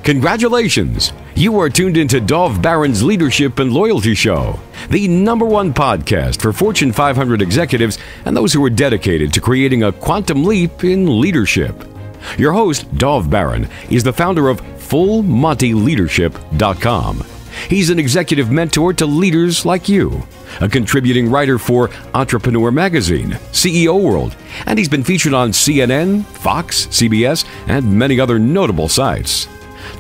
Congratulations! You are tuned into Dov Baron's Leadership and Loyalty Show, the #1 podcast for Fortune 500 executives and those who are dedicated to creating a quantum leap in leadership. Your host, Dov Baron, is the founder of FullMontyLeadership.com. He's an executive mentor to leaders like you, a contributing writer for Entrepreneur Magazine, CEO World, and he's been featured on CNN, Fox, CBS, and many other notable sites.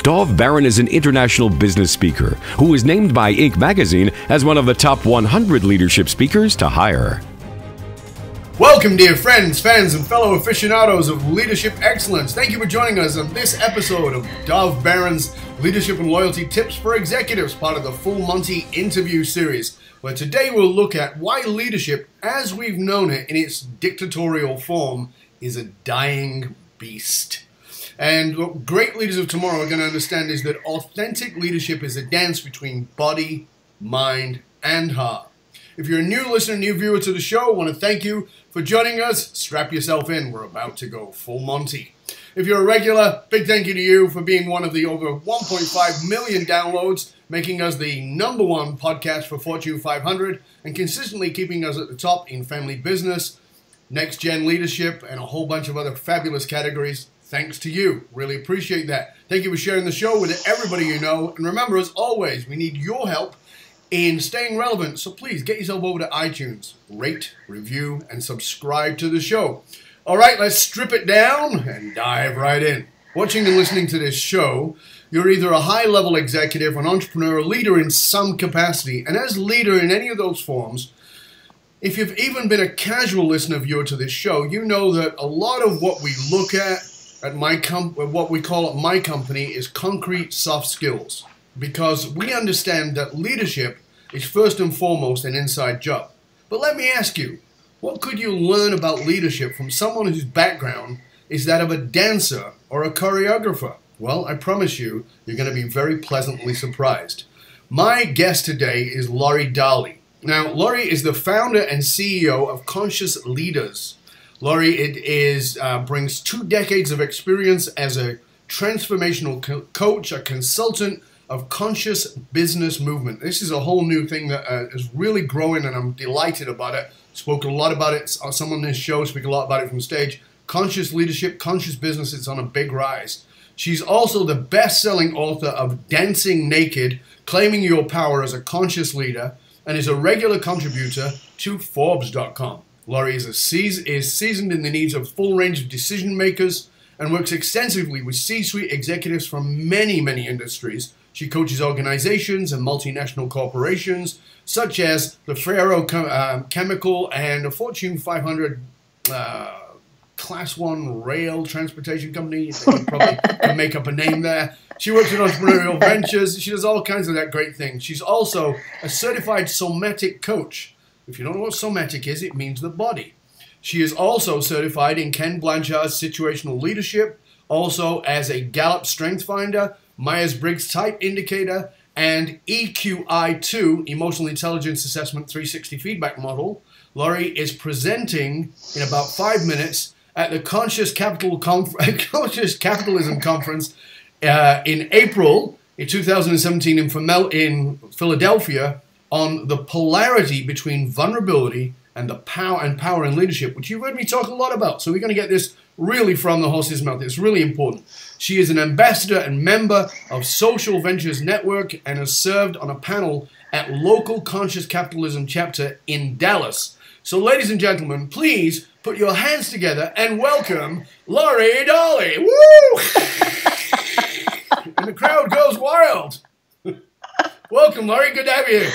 Dov Baron is an international business speaker who was named by Inc. magazine as one of the top 100 leadership speakers to hire. Welcome, dear friends, fans, and fellow aficionados of leadership excellence. Thank you for joining us on this episode of Dov Baron's Leadership and Loyalty Tips for Executives, part of the Full Monty interview series, where today we'll look at why leadership, as we've known it in its dictatorial form, is a dying beast. And what great leaders of tomorrow are going to understand is that authentic leadership is a dance between body, mind, and heart. If you're a new listener, new viewer to the show, I want to thank you for joining us. Strap yourself in. We're about to go full Monty. If you're a regular, big thank you to you for being one of the over 1.5 million downloads, making us the #1 podcast for Fortune 500, and consistently keeping us at the top in family business, next-gen leadership, and a whole bunch of other fabulous categories. Thanks to you. Really appreciate that. Thank you for sharing the show with everybody you know. And remember, as always, we need your help in staying relevant. So please get yourself over to iTunes, rate, review, and subscribe to the show. All right, let's strip it down and dive right in. Watching and listening to this show, you're either a high-level executive, an entrepreneur, a leader in some capacity. And as leader in any of those forms, if you've even been a casual listener viewer to this show, you know that a lot of what we look at what we call at my company is concrete soft skills, because we understand that leadership is first and foremost an inside job. But let me ask you, what could you learn about leadership from someone whose background is that of a dancer or a choreographer? Well, I promise you, you're going to be very pleasantly surprised. My guest today is Darley. Now, Laurie is the founder and CEO of Conscious Leaders. Laurie brings 2 decades of experience as a transformational coach, a consultant of conscious business movement. This is a whole new thing that is really growing, and I'm delighted about it. Spoke a lot about it. Someone on this show speak a lot about it from stage. Conscious leadership, conscious business, it's on a big rise. She's also the best-selling author of Dancing Naked, Claiming Your Power as a Conscious Leader, and is a regular contributor to Forbes.com. Laurie is seasoned in the needs of a full range of decision makers and works extensively with C-suite executives from many, many industries. She coaches organizations and multinational corporations, such as the Ferro Chemical and a Fortune 500 Class 1 rail transportation company. You probably can make up a name there. She works with entrepreneurial ventures. She does all kinds of that great things. She's also a certified somatic coach. If you don't know what somatic is, it means the body. She is also certified in Ken Blanchard's situational leadership, also as a Gallup Strength Finder, Myers-Briggs Type Indicator, and EQI2, Emotional Intelligence Assessment 360 Feedback Model. Laurie is presenting in about 5 minutes at the Conscious Capitalism Conference in April in 2017 in Philadelphia, on the polarity between vulnerability and the power in leadership, which you've heard me talk a lot about. So we're going to get this really from the horse's mouth. It's really important. She is an ambassador and member of Social Ventures Network and has served on a panel at local Conscious Capitalism chapter in Dallas. So ladies and gentlemen, please put your hands together and welcome Darley. Woo! And the crowd goes wild. Welcome, Laurie. Good to have you here.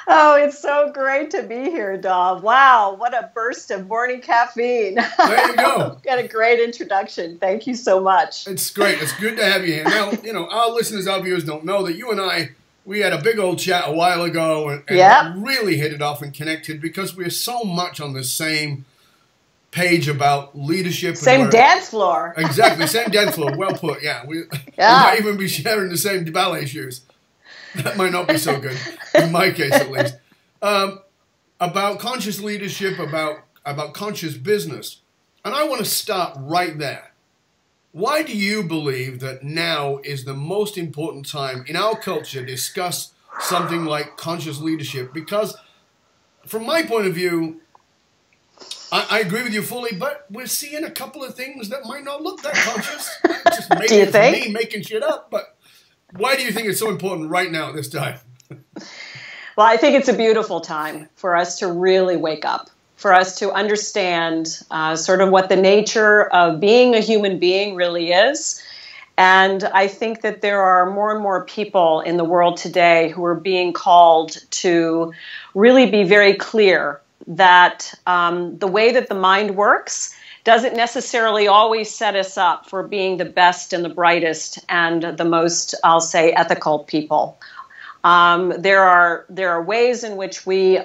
Oh, it's so great to be here, Dov. Wow, what a burst of morning caffeine. There you go. Got a great introduction. Thank you so much. It's great. It's good to have you here. Now, our listeners, our viewers don't know that you and I, we had a big old chat a while ago and really hit it off and connected because we're so much on the same page about leadership. Same dance floor. Exactly, same dance floor. Well put, yeah. We might even be sharing the same ballet shoes. That might not be so good, in my case at least. About conscious leadership, about conscious business. And I want to start right there. Why do you believe that now is the most important time in our culture to discuss something like conscious leadership? Because from my point of view, I agree with you fully, but we're seeing a couple of things that might not look that conscious. Just maybe Do you it's think? me making shit up, but why do you think it's so important right now at this time? Well, I think it's a beautiful time for us to really wake up, for us to understand sort of what the nature of being a human being really is. And I think that there are more and more people in the world today who are being called to really be very clear that the way that the mind works doesn't necessarily always set us up for being the best and the brightest and the most, I'll say, ethical people. There are ways in which we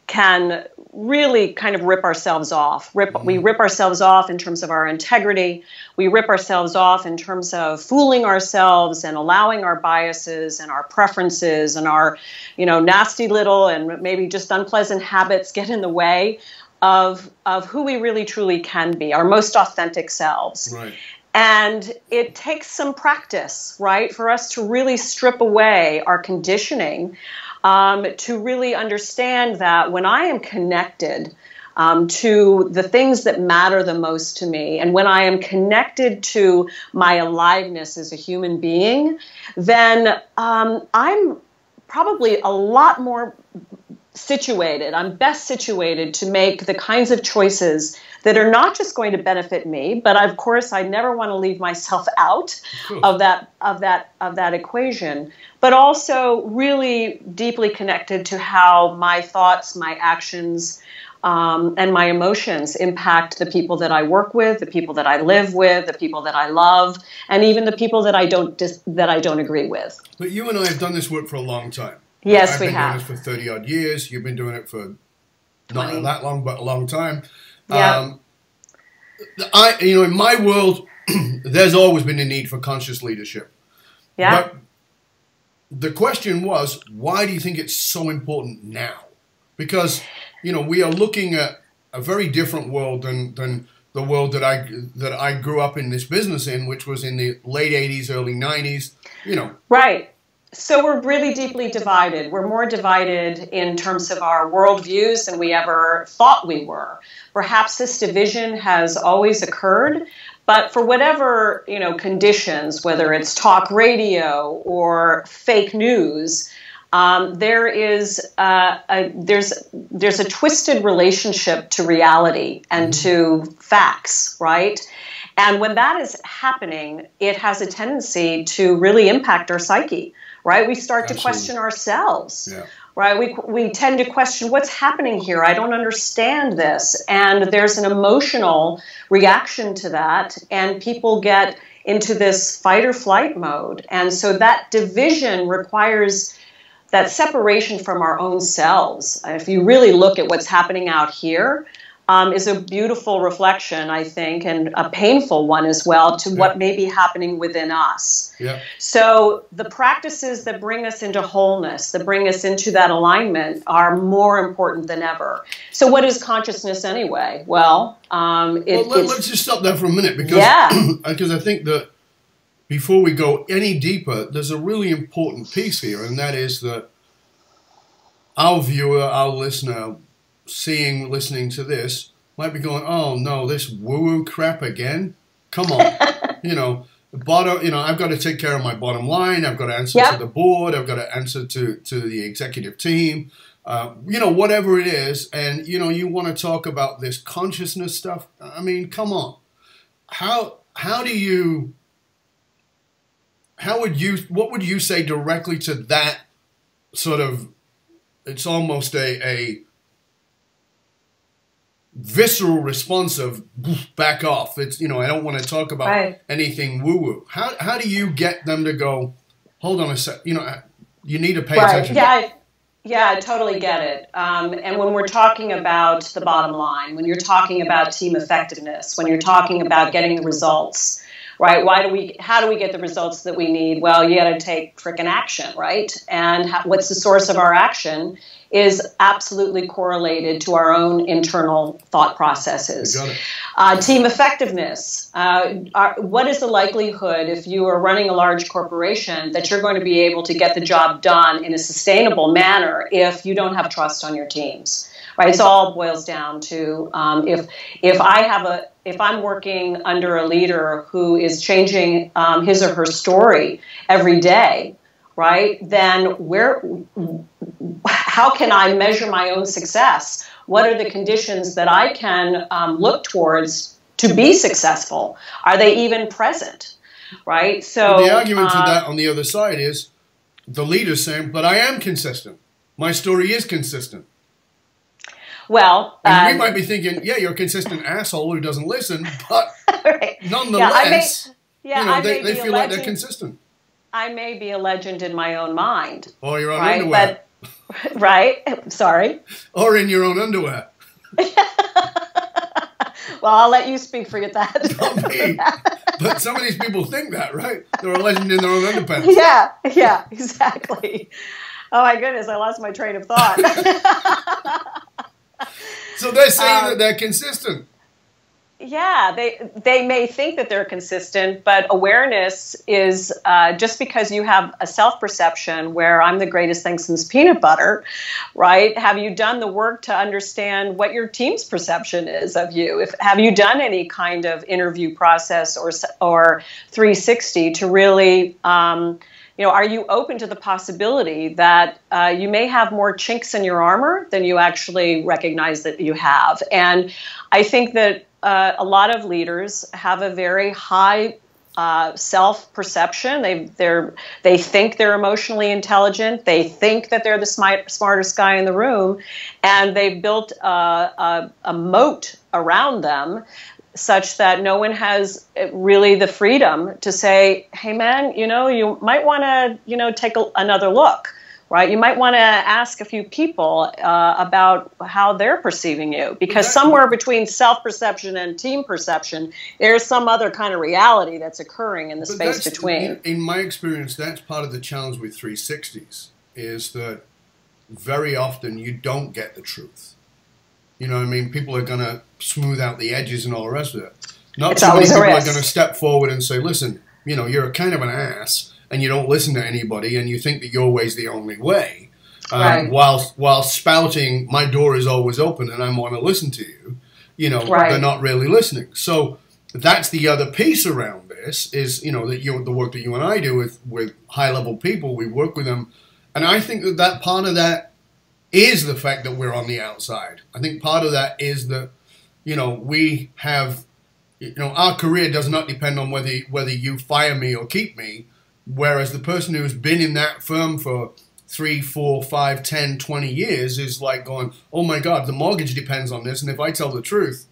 can really kind of rip ourselves off. We rip ourselves off in terms of our integrity. We rip ourselves off in terms of fooling ourselves and allowing our biases and our preferences and our, nasty little and maybe just unpleasant habits get in the way of who we really truly can be, our most authentic selves. Right. And it takes some practice, right, for us to really strip away our conditioning, to really understand that when I am connected to the things that matter the most to me, and when I am connected to my aliveness as a human being, then I'm probably a lot more situated. I'm best situated to make the kinds of choices that are not just going to benefit me, but of course I never want to leave myself out of that equation, but also really deeply connected to how my thoughts, my actions, and my emotions impact the people that I work with, the people that I live with, the people that I love, and even the people that I don't agree with. But you and I have done this work for a long time. Yes, we have. I've been doing this for 30 odd years. You've been doing it for 20. not that long, but a long time. Yeah. In my world, there's always been a need for conscious leadership. Yeah. But the question was, why do you think it's so important now? Because, we are looking at a very different world than the world that I grew up in this business in, which was in the late 80s, early 90s, Right. So we're really deeply divided. We're more divided in terms of our worldviews than we ever thought we were. Perhaps this division has always occurred, but for whatever, conditions, whether it's talk radio or fake news, there's a twisted relationship to reality and to facts, right? And when that is happening, it has a tendency to really impact our psyche. Right, we start to question ourselves. Yeah. Right, we tend to question what's happening here. I don't understand this, and there's an emotional reaction to that, and people get into this fight or flight mode. And so that division requires that separation from our own selves. If you really look at what's happening out here, is a beautiful reflection, I think, and a painful one as well, to what may be happening within us. Yeah. So the practices that bring us into wholeness, that bring us into that alignment, are more important than ever. So what is consciousness anyway? Well, let's just stop there for a minute, because I think that before we go any deeper, there's a really important piece here, and that is that our viewer, our listener, listening to this, might be going, oh no, this woo-woo crap again? Come on. I've got to take care of my bottom line. I've got to answer to the board. I've got to answer to the executive team. Whatever it is. And, you want to talk about this consciousness stuff. I mean, come on. What would you say directly to that sort of, it's almost a visceral response of back off. It's, I don't want to talk about anything woo-woo. How do you get them to go, hold on a sec, you need to pay attention. Yeah, I totally get it. And when we're talking about the bottom line, when you're talking about team effectiveness, when you're talking about getting the results, right? How do we get the results that we need? Well, you got to take frickin' action, right? And what's the source of our action is absolutely correlated to our own internal thought processes. Team effectiveness. What is the likelihood, if you are running a large corporation, that you're going to be able to get the job done in a sustainable manner if you don't have trust on your teams? Right? It all boils down to if I'm working under a leader who is changing his or her story every day, right? Then how can I measure my own success? What are the conditions that I can look towards to be successful? Are they even present? Right? So the argument to that on the other side is the leader saying, but I am consistent. My story is consistent. Well, and we might be thinking, yeah, you're a consistent asshole who doesn't listen, but right. Nonetheless, they feel like they're consistent. I may be a legend in my own mind. Or your own underwear. But, right? Sorry. Or in your own underwear. Well, I'll let you speak for that. Not me. But some of these people think that, right? They're a legend in their own underpants. Yeah, exactly. Oh my goodness, I lost my train of thought. So they're saying that they're consistent. Yeah, they may think that they're consistent, but awareness is just because you have a self-perception where I'm the greatest thing since peanut butter, right? Have you done the work to understand what your team's perception is of you? Have you done any kind of interview process or 360 to really, are you open to the possibility that you may have more chinks in your armor than you actually recognize that you have? And I think that a lot of leaders have a very high self-perception. They think they're emotionally intelligent. They think that they're the smartest guy in the room, and they've built a moat around them such that no one has really the freedom to say, hey, man, you might want to, take another look. Right, you might want to ask a few people about how they're perceiving you, because somewhere between self-perception and team perception, there's some other kind of reality that's occurring in the space between. In my experience, that's part of the challenge with 360s, is that very often you don't get the truth. You know what I mean? People are going to smooth out the edges and all the rest of it. Not too many people are going to step forward and say, listen, you're kind of an ass, and you don't listen to anybody, and you think that your way's the only way, right. while spouting, my door is always open and I want to listen to you, right. They're not really listening. So that's the other piece around this is, the work that you and I do with high-level people, we work with them, and I think that part of that is the fact that we're on the outside. I think part of that is that, we have, our career does not depend on whether you fire me or keep me. Whereas the person who's been in that firm for 3, 4, 5, 10, 20 years is like going, oh my God, the mortgage depends on this. And if I tell the truth,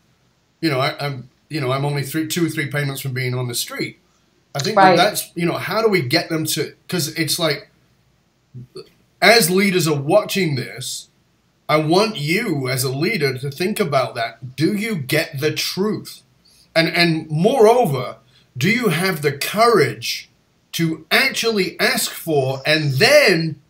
I'm only 2 or 3 payments from being on the street. I think right. that's, how do we get them to, because it's like, as leaders are watching this, I want you as a leader to think about that. Do you get the truth? And moreover, do you have the courage to actually ask for and then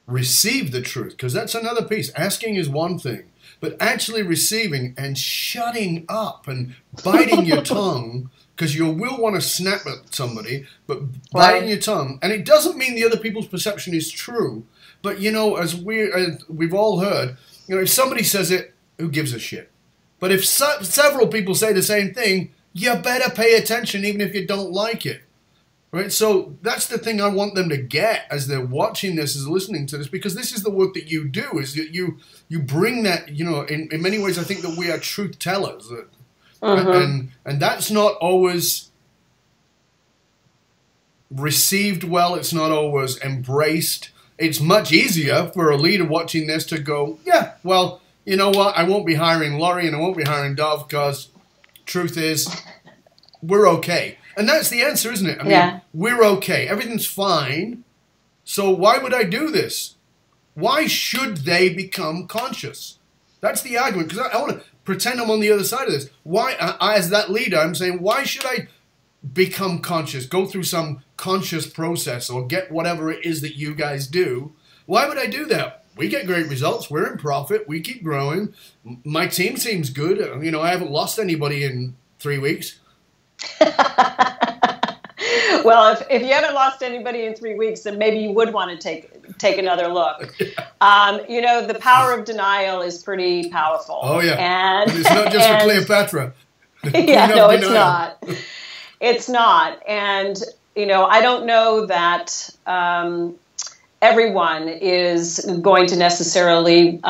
receive the truth? Because that's another piece. Asking is one thing, but actually receiving and shutting up and biting your tongue, because you will want to snap at somebody, but biting your tongue. And it doesn't mean the other people's perception is true, but as we've all heard, if somebody says it, who gives a shit? But if several people say the same thing, you better pay attention even if you don't like it. Right, so that's the thing I want them to get as they're watching this, as listening to this, because this is the work that you do. Is that you bring that, in many ways I think that we are truth tellers, and that's not always received well. It's not always embraced. It's much easier for a leader watching this to go, yeah, well, you know what? I won't be hiring Laurie and I won't be hiring Dov because truth is, we're okay. And that's the answer, isn't it? I mean, we're okay. Everything's fine. So why would I do this? Why should they become conscious? That's the argument. Because I want to pretend I'm on the other side of this. Why, as that leader, I'm saying, why should I become conscious, go through some conscious process, or get whatever it is that you guys do, why would I do that? We get great results. We're in profit. We keep growing. My team seems good. You know, I haven't lost anybody in 3 weeks. Well, if you haven't lost anybody in 3 weeks, then maybe you would want to take another look. You know, the power of denial is pretty powerful. Oh, yeah. And it's not just for Cleopatra. Yeah, no, it's not. It's not. And, you know, I don't know that everyone is going to necessarily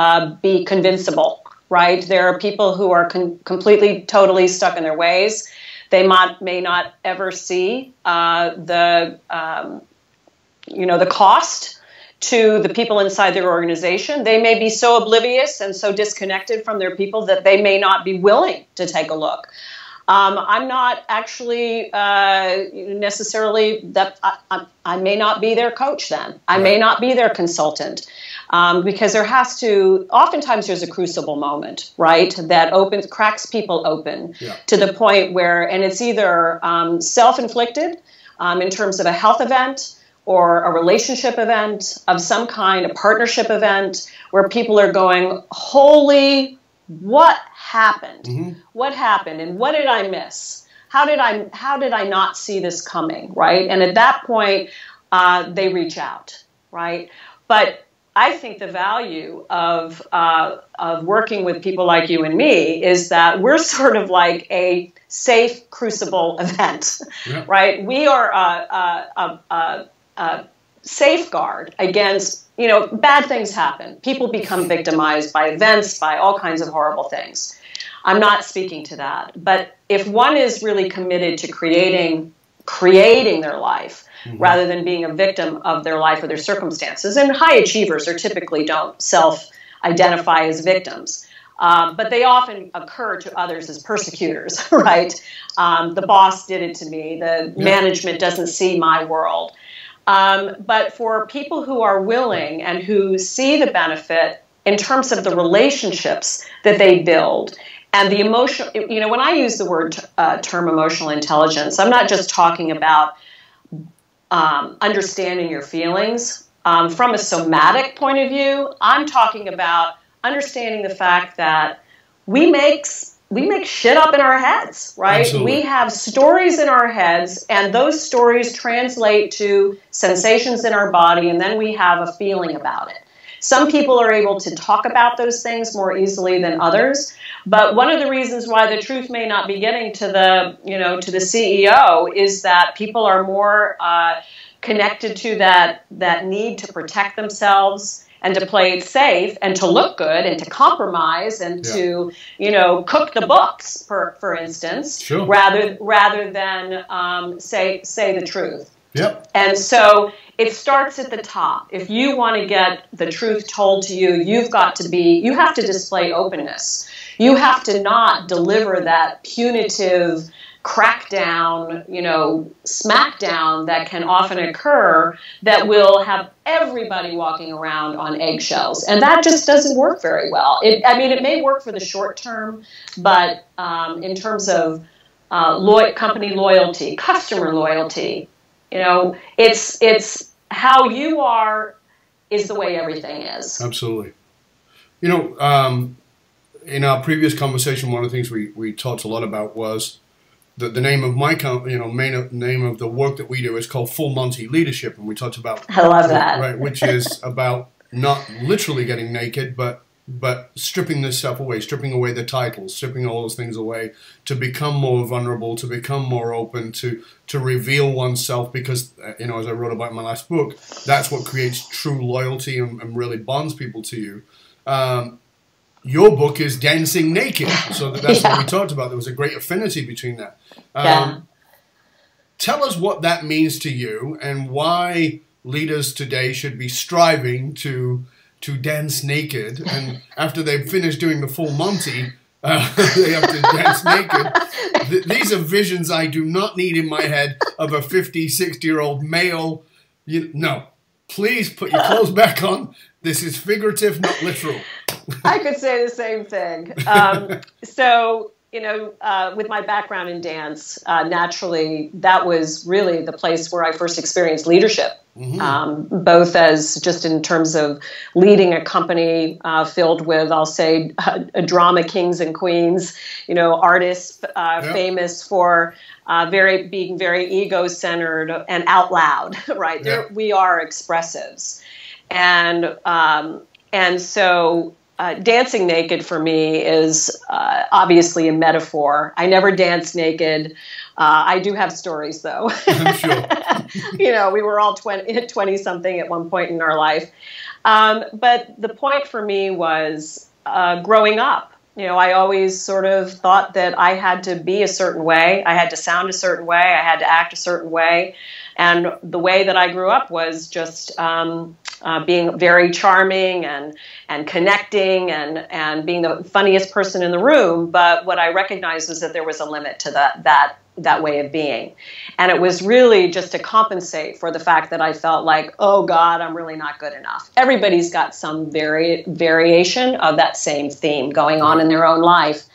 be convincible, right? There are people who are completely, totally stuck in their ways. They may not ever see the cost to the people inside their organization. They may be so oblivious and so disconnected from their people that they may not be willing to take a look. I'm not actually necessarily that I may not be their coach then. I may not be their consultant. Because oftentimes there's a crucible moment, right, that cracks people open to the point where, and it's either self-inflicted in terms of a health event or a relationship event of some kind, a partnership event, where people are going, holy, what happened? Mm-hmm. What happened? And what did I miss? How did I not see this coming, right? And at that point, they reach out, right? But I think the value of working with people like you and me is that we're sort of like a safe crucible event, right? We are a safeguard against, you know, bad things happen. People become victimized by events, by all kinds of horrible things. I'm not speaking to that. But if one is really committed to creating their life, rather than being a victim of their life or their circumstances. And high achievers typically don't self-identify as victims, but they often occur to others as persecutors, right? The boss did it to me. The management doesn't see my world. But for people who are willing and who see the benefit in terms of the relationships that they build, and the emotional, you know, when I use the term emotional intelligence, I'm not just talking about understanding your feelings. From a somatic point of view, I'm talking about understanding the fact that we make shit up in our heads, right? Absolutely. We have stories in our heads, and those stories translate to sensations in our body, and then we have a feeling about it. Some people are able to talk about those things more easily than others, but one of the reasons why the truth may not be getting to the CEO is that people are more connected to that need to protect themselves and to play it safe and to look good and to compromise and to, you know, cook the books, for instance, rather than say the truth. Yep. And so it starts at the top. If you want to get the truth told to you, you have to display openness. You have to not deliver that punitive crackdown, you know, smackdown that can often occur that will have everybody walking around on eggshells. And that just doesn't work very well. It may work for the short term, but in terms of company loyalty, customer loyalty, you know, it's how you are is the way everything is. Absolutely. You know, in our previous conversation, one of the things we talked a lot about was the name of my company, you know, name of the work that we do is called Full Monty Leadership, and we talked about I love that, right, which is about not literally getting naked, but stripping this stuff away, stripping away the titles, stripping all those things away to become more vulnerable, to become more open, to reveal oneself, because, you know, as I wrote about in my last book, that's what creates true loyalty and really bonds people to you. Your book is Dancing Naked, so that's what we talked about. There was a great affinity between that. Tell us what that means to you and why leaders today should be striving to dance naked, and after they've finished doing the full Monty, they have to dance naked. These are visions I do not need in my head of a 50, 60-year-old male. No, please put your clothes back on. This is figurative, not literal. I could say the same thing. So, with my background in dance, naturally, that was really the place where I first experienced leadership, both as just in terms of leading a company filled with, I'll say, drama kings and queens, artists famous for being very ego-centered and out loud, right? We are expressives. And so dancing naked for me is obviously a metaphor. I never danced naked. I do have stories, though. I'm sure. We were all 20-something at one point in our life. But the point for me was growing up. I always sort of thought that I had to be a certain way. I had to sound a certain way. I had to act a certain way. And the way that I grew up was just being very charming and connecting and being the funniest person in the room. But what I recognized was that there was a limit to that way of being. And it was really just to compensate for the fact that I felt like, oh God, I'm really not good enough. Everybody's got some variation of that same theme going on in their own life.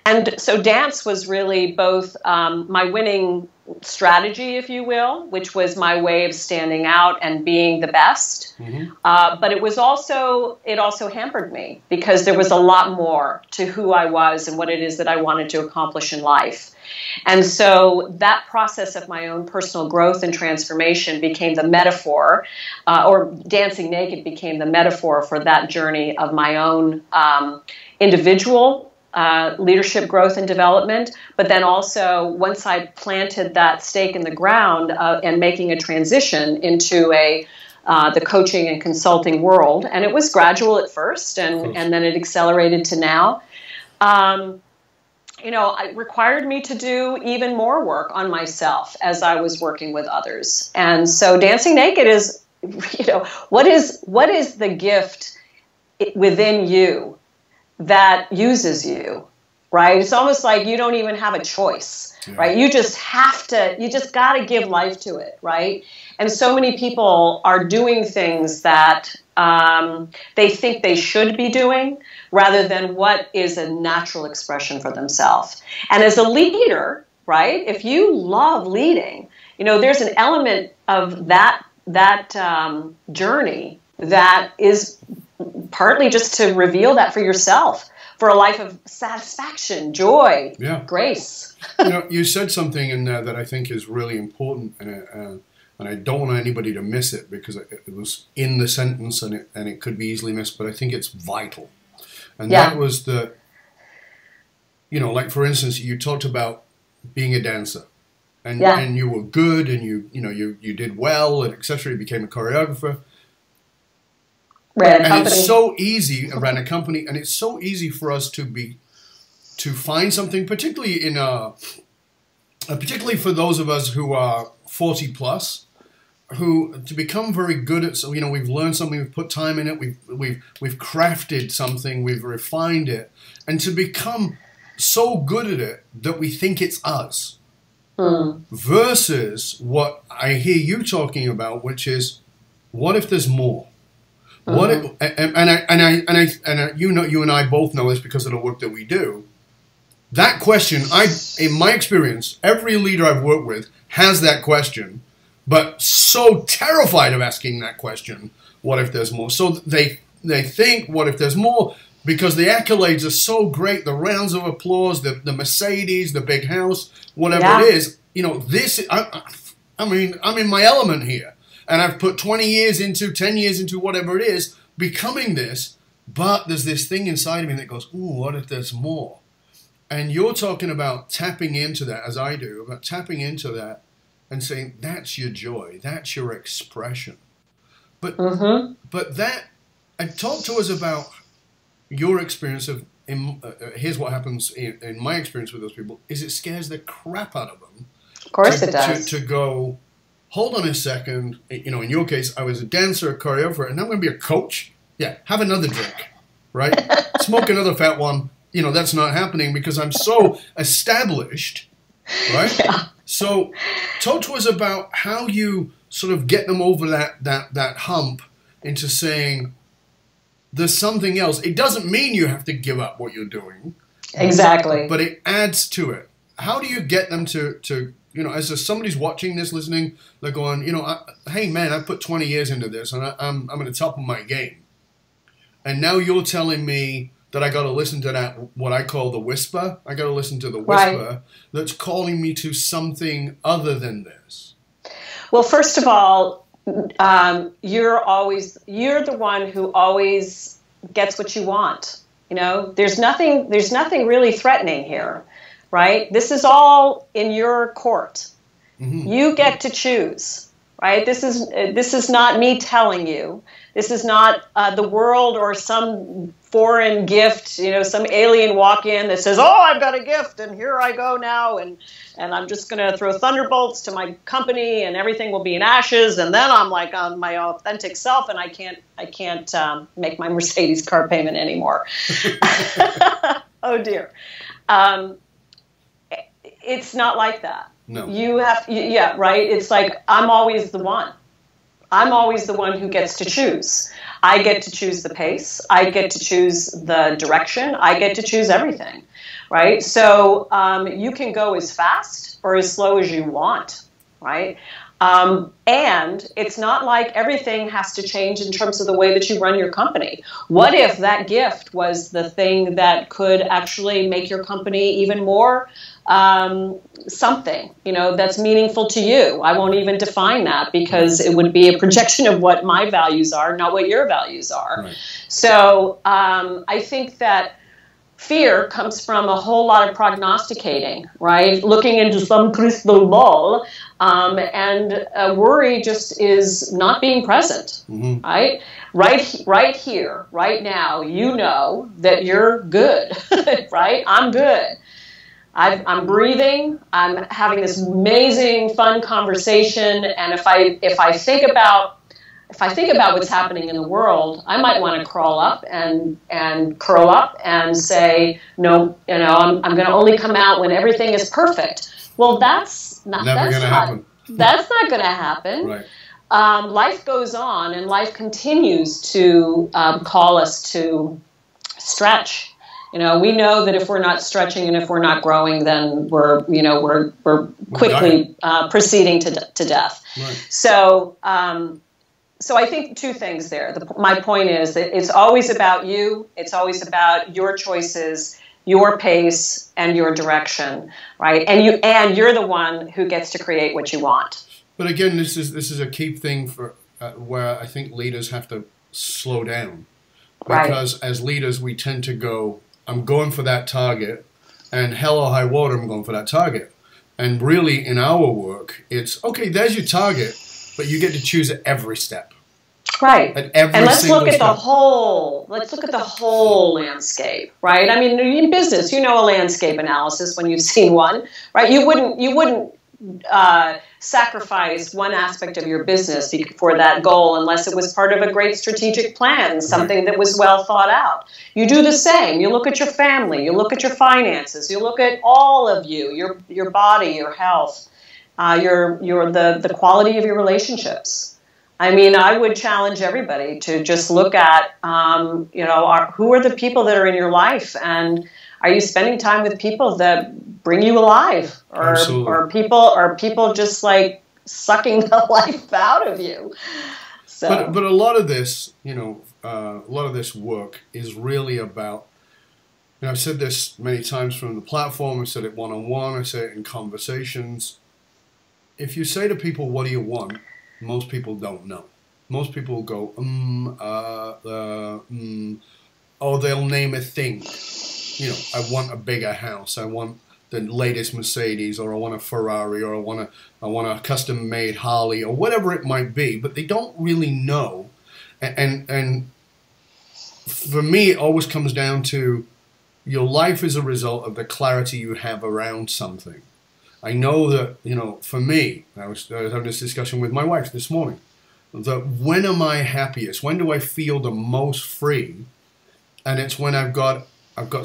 And so dance was really both my winning strategy, if you will, which was my way of standing out and being the best. But it also hampered me because there was a lot more to who I was and what it is that I wanted to accomplish in life. And so that process of my own personal growth and transformation became the metaphor, or dancing naked became the metaphor for that journey of my own individual leadership growth and development, but then also once I planted that stake in the ground and making a transition into the coaching and consulting world, and it was gradual at first, and then it accelerated to now. It required me to do even more work on myself as I was working with others, and so dancing naked is, what is the gift within you that uses you, right? It's almost like you don't even have a choice, right? You just got to give life to it, right? And so many people are doing things that they think they should be doing rather than what is a natural expression for themselves. And as a leader, right, if you love leading, there's an element of that journey that is partly just to reveal that for yourself, for a life of satisfaction, joy, grace. You said something in there that I think is really important, and I don't want anybody to miss it because it was in the sentence and it could be easily missed, but I think it's vital. And that was like for instance, you talked about being a dancer, and you were good, and you did well, and etc. You became a choreographer. Ran a company. It's so easy, ran a company, and it's so easy for us to find something, particularly particularly for those of us who are 40 plus, to become very good at. So we've learned something, we've put time in it, we've crafted something, we've refined it, and to become so good at it that we think it's us. Versus what I hear you talking about, which is, what if there's more? What if, you and I both know this because of the work that we do. That question, in my experience, every leader I've worked with has that question, but so terrified of asking that question, what if there's more? So they think, what if there's more? Because the accolades are so great, the rounds of applause, the Mercedes, the big house, whatever it is, I'm in my element here. And I've put 10 years into whatever it is, becoming this, but there's this thing inside of me that goes, ooh, what if there's more? And you're talking about tapping into that, as I do, about tapping into that and saying, that's your joy, that's your expression. But that, and talk to us about your experience of, here's what happens in my experience with those people, is it scares the crap out of them. Of course it does. To go, hold on a second, in your case, I was a dancer, a choreographer, and now I'm going to be a coach? Yeah, have another drink, right? Smoke another fat one. That's not happening because I'm so established, right? Yeah. So talk to us about how you sort of get them over that hump into saying there's something else. It doesn't mean you have to give up what you're doing. Exactly. But it adds to it. How do you get them to as somebody's watching this, listening, they're going, hey man, I put 20 years into this and I'm at the top of my game. And now you're telling me that I got to listen to that, what I call the whisper. I got to listen to the whisper that's calling me to something other than this. Well, first of all, you're the one who always gets what you want. There's nothing really threatening here, right? This is all in your court. Mm-hmm. You get to choose, right? This is not me telling you. This is not the world or some foreign gift, some alien walk in that says, oh, I've got a gift and here I go now and I'm just going to throw thunderbolts to my company and everything will be in ashes and then I'm like on my authentic self and I can't make my Mercedes car payment anymore. Oh dear. It's not like that. No. Right? It's like I'm always the one. I'm always the one who gets to choose. I get to choose the pace. I get to choose the direction. I get to choose everything, right? So you can go as fast or as slow as you want, right? And it's not like everything has to change in terms of the way that you run your company. What if that gift was the thing that could actually make your company even more something, that's meaningful to you? I won't even define that because it would be a projection of what my values are, not what your values are. Right. So I think that fear comes from a whole lot of prognosticating, right? Looking into some crystal ball, and worry just is not being present, mm-hmm. right? Right here, right now, that you're good, right? I'm good. I'm breathing. I'm having this amazing, fun conversation, and if I think about what's happening in the world, I might want to crawl up and curl up and say, no, I'm going to only come out when everything is perfect. Well, that's not going to happen. That's not going to happen. Right. Life goes on, and life continues to call us to stretch. We know that if we're not stretching and if we're not growing, then we're quickly proceeding to death. Right. So I think two things there. My point is that it's always about you. It's always about your choices, your pace, and your direction, right? And you're the one who gets to create what you want. But again, this is a key thing for where I think leaders have to slow down, because as leaders we tend to go, I'm going for that target, and hell or high water, I'm going for that target. And really, in our work, it's, okay, there's your target, but you get to choose at every step. Right. At every and let's look at step. the whole landscape, right? I mean, in business, a landscape analysis when you've seen one, right? You wouldn't sacrifice one aspect of your business for that goal unless it was part of a great strategic plan, something that was well thought out. You do the same. You look at your family, you look at your finances, you look at all of you, your body, your health, the quality of your relationships. I mean, I would challenge everybody to just look at, who are the people that are in your life, and are you spending time with people that bring you alive, or people just like sucking the life out of you? So, but a lot of this, a lot of this work is really about. I've said this many times from the platform. I said it one-on-one. I say it in conversations. If you say to people, "What do you want?" most people don't know. Most people go, or they'll name a thing. I want a bigger house. I want the latest Mercedes, or I want a Ferrari, or I want a custom-made Harley, or whatever it might be. But they don't really know. And for me, it always comes down to your life is a result of the clarity you have around something. I know that, for me, I was having this discussion with my wife this morning, that when am I happiest? When do I feel the most free? And it's when I've got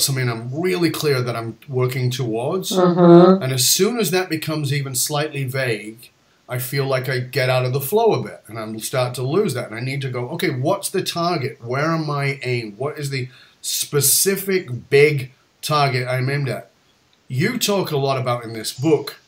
something I'm really clear that I'm working towards. Mm-hmm. And as soon as that becomes even slightly vague, I feel like I get out of the flow a bit, and I start to lose that. And I need to go, okay, what's the target? Where am I aimed? What is the specific big target I'm aimed at. You talk a lot about in this book,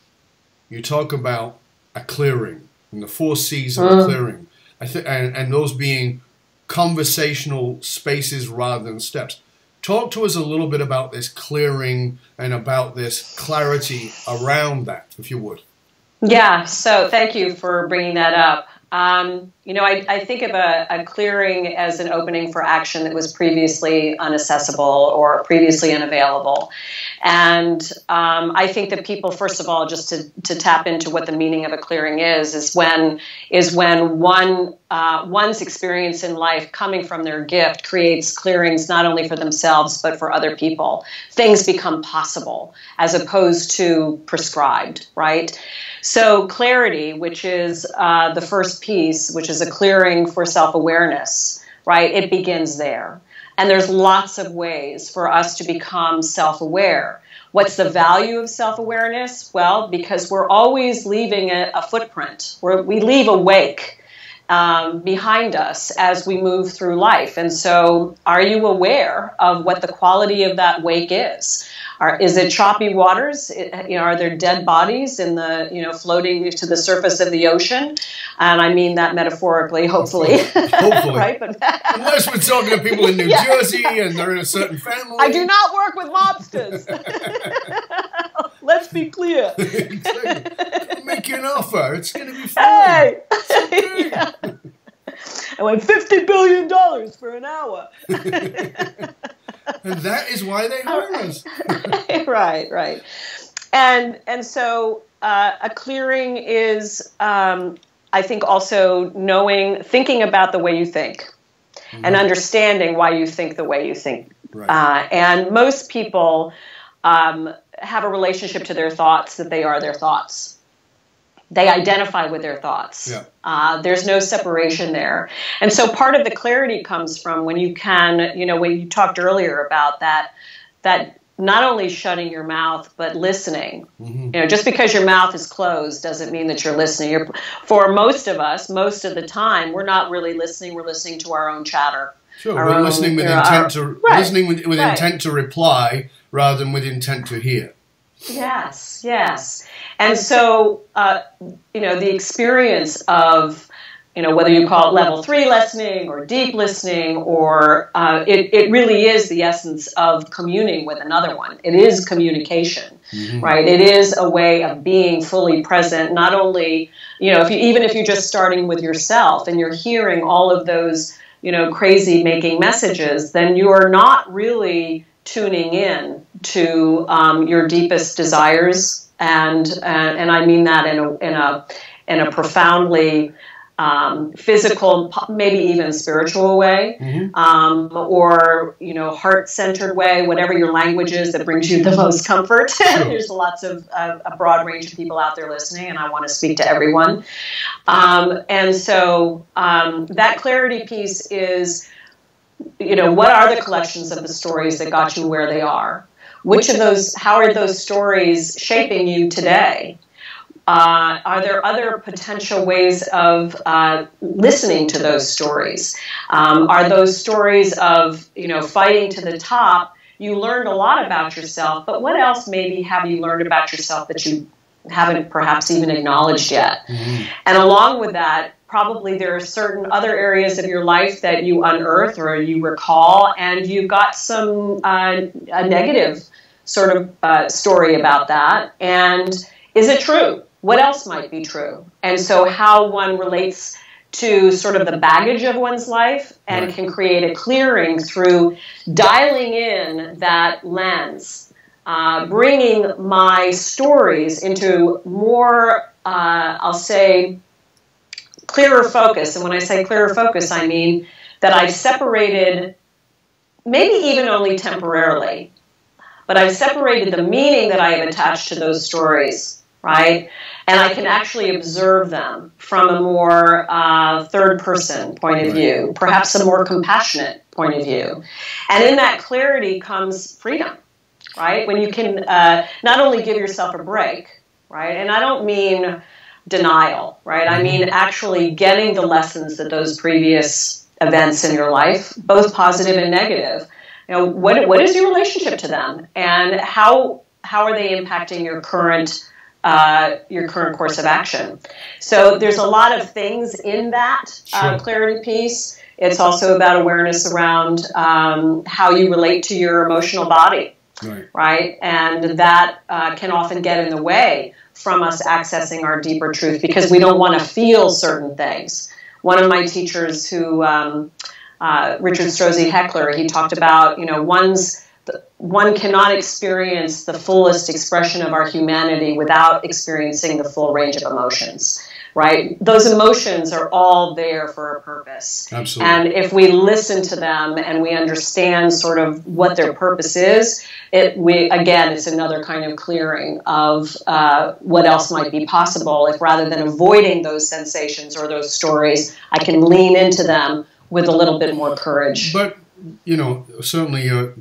you talk about a clearing and the 4 C's of a clearing. And those being conversational spaces rather than steps. Talk to us a little bit about this clearing and about this clarity around that, if you would. Yeah, so thank you for bringing that up. You know, I think of a clearing as an opening for action that was previously inaccessible or previously unavailable. And I think that people, first of all, just to tap into what the meaning of a clearing is when one's experience in life coming from their gift creates clearings not only for themselves but for other people. Things become possible as opposed to prescribed, right? So clarity, which is the first piece, which is a clearing for self-awareness, right? It begins there. And there's lots of ways for us to become self-aware. What's the value of self-awareness? Well, because we're always leaving a footprint. We leave a wake behind us as we move through life. And so are you aware of what the quality of that wake is? Is it choppy waters? Are there dead bodies in the, floating to the surface of the ocean? And I mean that metaphorically, hopefully. Hopefully. Right? But unless we're talking to people in New Jersey and they're in a certain family. I do not work with mobsters. Let's be clear. I'll make you an offer. It's going to be fine. Hey! Yeah. I want $50 billion for an hour. And that is why they hire us. Right. And so a clearing is, I think, also thinking about the way you think and understanding why you think the way you think. Right. And most people have a relationship to their thoughts that they are their thoughts. They identify with their thoughts. Yeah. There's no separation there. And so part of the clarity comes from when you can, when you talked earlier about that not only shutting your mouth, but listening. Mm-hmm. Just because your mouth is closed doesn't mean that you're listening. For most of us, most of the time, we're not really listening. We're listening to our own chatter. Sure, we're listening with intent listening with intent to reply rather than with intent to hear. Yes. And so, the experience of, whether you call it level 3 listening or deep listening, or it really is the essence of communing with another one. It is communication, right? It is a way of being fully present, not only, if you're just starting with yourself and you're hearing all of those, crazy making messages, then you are not really tuning in to your deepest desires, and I mean that in a profoundly physical, maybe even spiritual way, or heart-centered way, whatever your language is that brings you the most comfort. There's lots of a broad range of people out there listening, and I want to speak to everyone. And so that clarity piece is, what are the collections of the stories that got you where they are? How are those stories shaping you today? Are there other potential ways of listening to those stories? Are those stories of, fighting to the top? You learned a lot about yourself, but what else maybe have you learned about yourself that you haven't perhaps even acknowledged yet? And along with that, probably there are certain other areas of your life that you unearth or you recall, and you've got some a negative sort of story about that. And is it true? What else might be true? And so how one relates to sort of the baggage of one's life and can create a clearing through dialing in that lens, bringing my stories into more, I'll say, clearer focus. And when I say clearer focus, I mean that I've separated, maybe even only temporarily, but I've separated the meaning that I have attached to those stories, right? And I can actually observe them from a more third-person point of view, perhaps a more compassionate point of view. And in that clarity comes freedom, right? When you can not only give yourself a break, right? And I don't mean denial, right? I mean actually getting the lessons that those previous events in your life, both positive and negative, You know, what is your relationship to them, and how are they impacting your current course of action? So there's a lot of things in that clarity piece. It's also about awareness around how you relate to your emotional body, right? And that can often get in the way from us accessing our deeper truth because we don't want to feel certain things. One of my teachers who, Richard Strozzi Heckler, he talked about, you know, one cannot experience the fullest expression of our humanity without experiencing the full range of emotions, right? Those emotions are all there for a purpose. Absolutely. And if we listen to them and we understand sort of what their purpose is, it's another kind of clearing of what else might be possible if rather than avoiding those sensations or those stories, I can lean into them with a little bit more courage. But, you know, certainly you're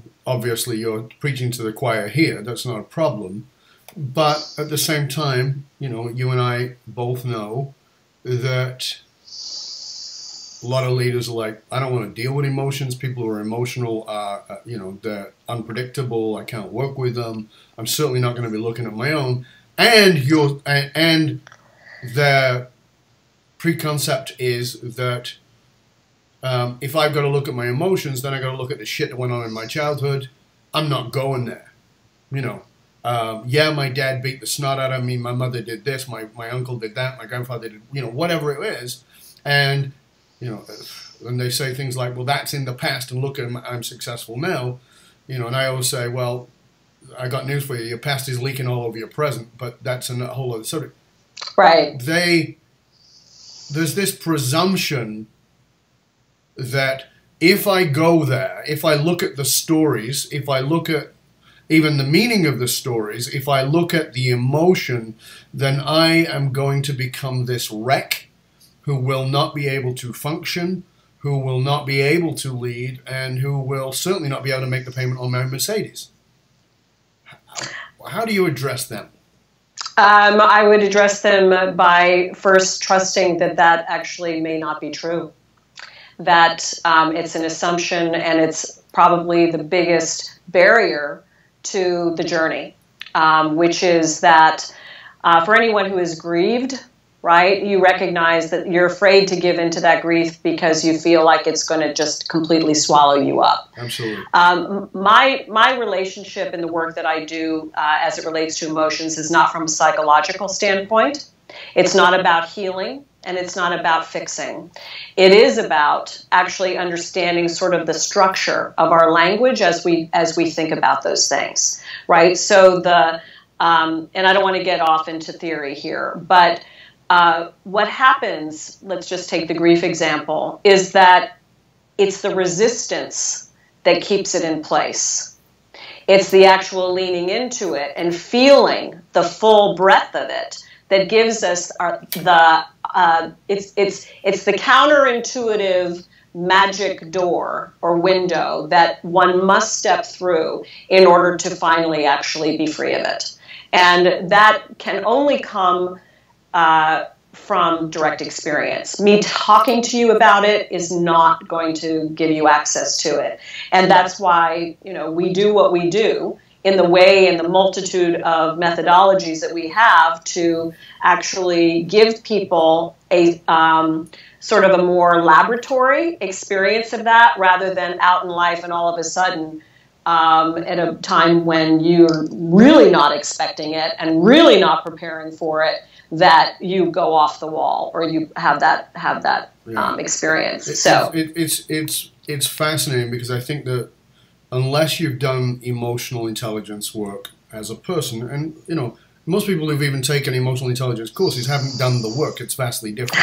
preaching to the choir here. That's not a problem. But at the same time, you know, you and I both know that a lot of leaders are like, I don't want to deal with emotions. People who are emotional are, they're unpredictable. I can't work with them. I'm certainly not going to be looking at my own. And their preconcept is that if I've got to look at my emotions, then I've got to look at the shit that went on in my childhood. I'm not going there. You know, my dad beat the snot out of me. My mother did this. My uncle did that. My grandfather did, you know, whatever it is. And, you know, when they say things like, well, that's in the past and look, I'm successful now. You know, and I always say, well, I got news for you. Your past is leaking all over your present, but that's a whole other subject. Right. There's this presumption that if I go there, if I look at the stories, if I look at even the meaning of the stories, if I look at the emotion, then I am going to become this wreck who will not be able to function, who will not be able to lead, and who will certainly not be able to make the payment on my Mercedes. How do you address them? I would address them by first trusting that actually may not be true. That it's an assumption, and it's probably the biggest barrier to the journey, which is that for anyone who is grieved, right, you recognize that you're afraid to give into that grief because you feel like it's going to just completely swallow you up. Absolutely. My relationship in the work that I do as it relates to emotions is not from a psychological standpoint. It's not about healing. And it's not about fixing. It is about actually understanding sort of the structure of our language as we think about those things, right? So and I don't want to get off into theory here, but what happens, let's just take the grief example, is that it's the resistance that keeps it in place. It's the actual leaning into it and feeling the full breadth of it that gives us it's the counterintuitive magic door or window that one must step through in order to finally actually be free of it. And that can only come from direct experience. Me talking to you about it is not going to give you access to it. And that's why, you know, we do what we do in the way and the multitude of methodologies that we have to actually give people a sort of a more laboratory experience of that rather than out in life and all of a sudden at a time when you're really not expecting it and really not preparing for it, that you go off the wall or you have that experience. It's fascinating because I think that unless you've done emotional intelligence work as a person, and you know, most people who've even taken emotional intelligence courses haven't done the work. It's vastly different.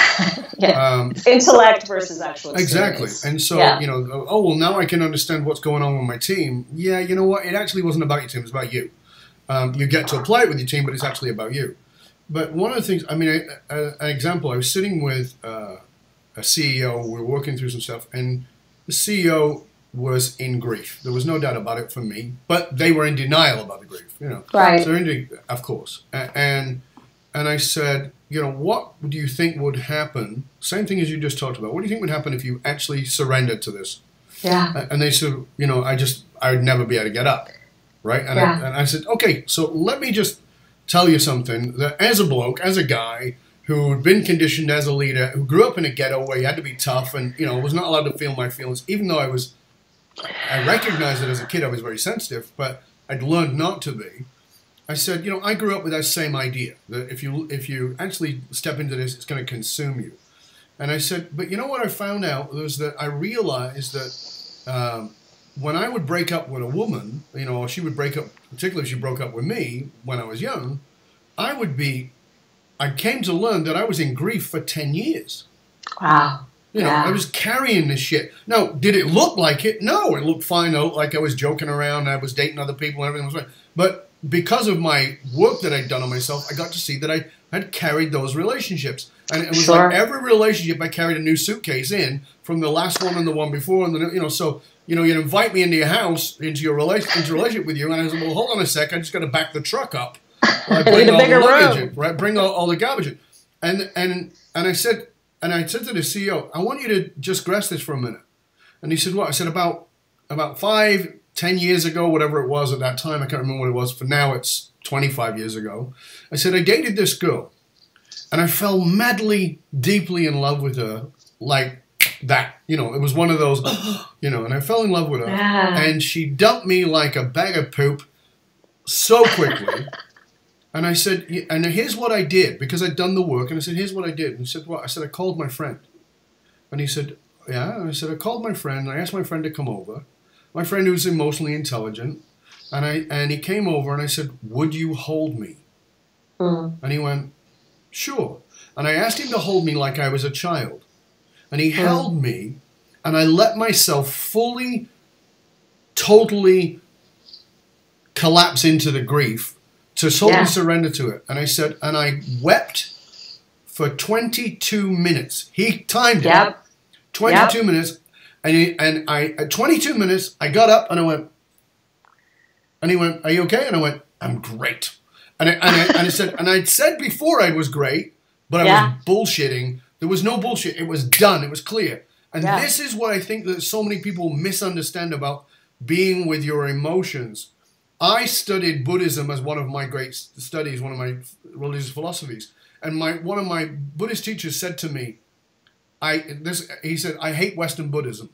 Intellect versus actual experience. Exactly. And so, you know, oh, well, now I can understand what's going on with my team. Yeah, you know what? It actually wasn't about your team. It was about you. You get to apply it with your team, but it's actually about you. But one of the things, I mean, an example, I was sitting with a CEO. We were working through some stuff, and the CEO was in grief. There was no doubt about it for me, but they were in denial about the grief, you know. Right. So of course. And I said, you know, what do you think would happen? Same thing as you just talked about. What do you think would happen if you actually surrendered to this? Yeah. And they said, you know, I just I would never be able to get up, right? And, I said, okay, so let me just tell you something, that as a bloke, as a guy who'd been conditioned as a leader, who grew up in a ghetto where you had to be tough and, you know, was not allowed to feel my feelings, even though I recognized that as a kid I was very sensitive, but I'd learned not to be. I said, you know, I grew up with that same idea, that if you actually step into this, it's going to consume you. And I said, but you know what I found out was that I realized that when I would break up with a woman, you know, or she would break up, particularly if she broke up with me when I was young, I came to learn that I was in grief for 10 years. Wow. You know, I was carrying this shit. Now, did it look like it? No, it looked fine. It looked like I was joking around. I was dating other people and everything was fine. But because of my work that I'd done on myself, I got to see that I had carried those relationships. And it was like every relationship I carried a new suitcase in, from the last one and the one before. And, you know, so, you know, you'd invite me into your house, into a relationship with you. And I was like, well, hold on a sec. I just got to back the truck up. Bring all the luggage in, right? Bring all the garbage in. And I said to the CEO, I want you to just grasp this for a minute. And he said, what? I said, about 5, 10 years ago, whatever it was at that time, I can't remember what it was. For now, it's 25 years ago. I said, I dated this girl. And I fell madly, deeply in love with her, like that. You know, it was one of those, you know, and I fell in love with her. Yeah. And she dumped me like a bag of poop so quickly. And I said, and here's what I did, because I'd done the work. And I said, here's what I did. And he said, what? I said, I called my friend. And he said, yeah. And I said, I called my friend. And I asked my friend to come over. My friend who's emotionally intelligent. And he came over and I said, would you hold me? And he went, sure. And I asked him to hold me like I was a child. And he held me. And I let myself fully, totally collapse into the grief, to totally surrender to it. And I said, and I wept for 22 minutes. He timed it. 22 minutes. And at 22 minutes, I got up and I went, and he went, are you okay? And I went, I'm great. And I said, and I'd said before I was great, but I was bullshitting. There was no bullshit. It was done. It was clear. And this is what I think that so many people misunderstand about being with your emotions. I studied Buddhism as one of my great studies, one of my religious philosophies. And one of my Buddhist teachers said to me, he said, I hate Western Buddhism.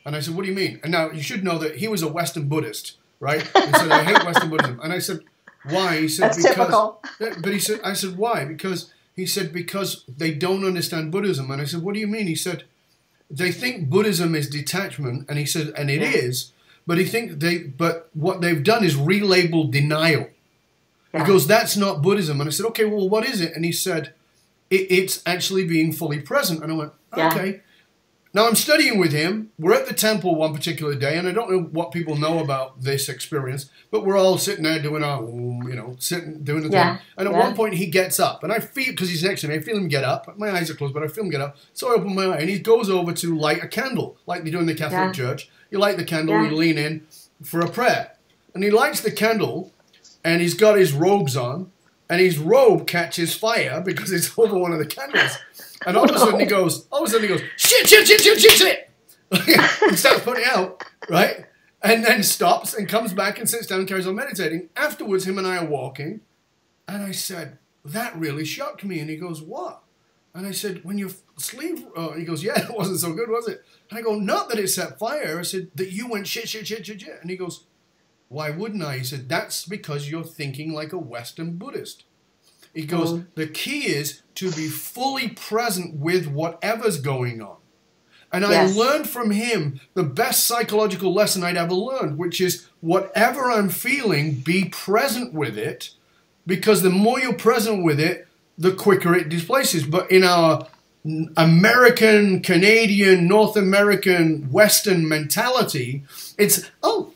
And I said, what do you mean? And now you should know that he was a Western Buddhist, right? He said, I hate Western Buddhism. And I said, why? He said, that's typical. But I said, why? Because they don't understand Buddhism. And I said, what do you mean? He said, they think Buddhism is detachment. And he said, and it is. But what they've done is relabeled denial. He goes, that's not Buddhism. And I said, okay, well, what is it? And he said, it's actually being fully present. And I went, okay. Now I'm studying with him. We're at the temple one particular day, and I don't know what people know about this experience, but we're all sitting there doing our, doing the thing. And at one point he gets up, and I feel, because he's next to me, I feel him get up. My eyes are closed, but I feel him get up. So I open my eye, and he goes over to light a candle, like they do in the Catholic Church. You light the candle, you lean in for a prayer. And he lights the candle, and he's got his robes on, and his robe catches fire because it's over one of the candles. And all of a sudden he goes, shit. And starts putting out, right? And then stops and comes back and sits down and carries on meditating. Afterwards, him and I are walking. And I said, that really shocked me. And he goes, what? And I said, when your sleeve, he goes, yeah, it wasn't so good, was it? And I go, not that it set fire. I said, that you went shit. And he goes, why wouldn't I? He said, that's because you're thinking like a Western Buddhist. He goes, the key is to be fully present with whatever's going on. And I learned from him the best psychological lesson I'd ever learned, which is whatever I'm feeling, be present with it, because the more you're present with it, the quicker it displaces. But in our American, Canadian, North American, Western mentality, it's, oh,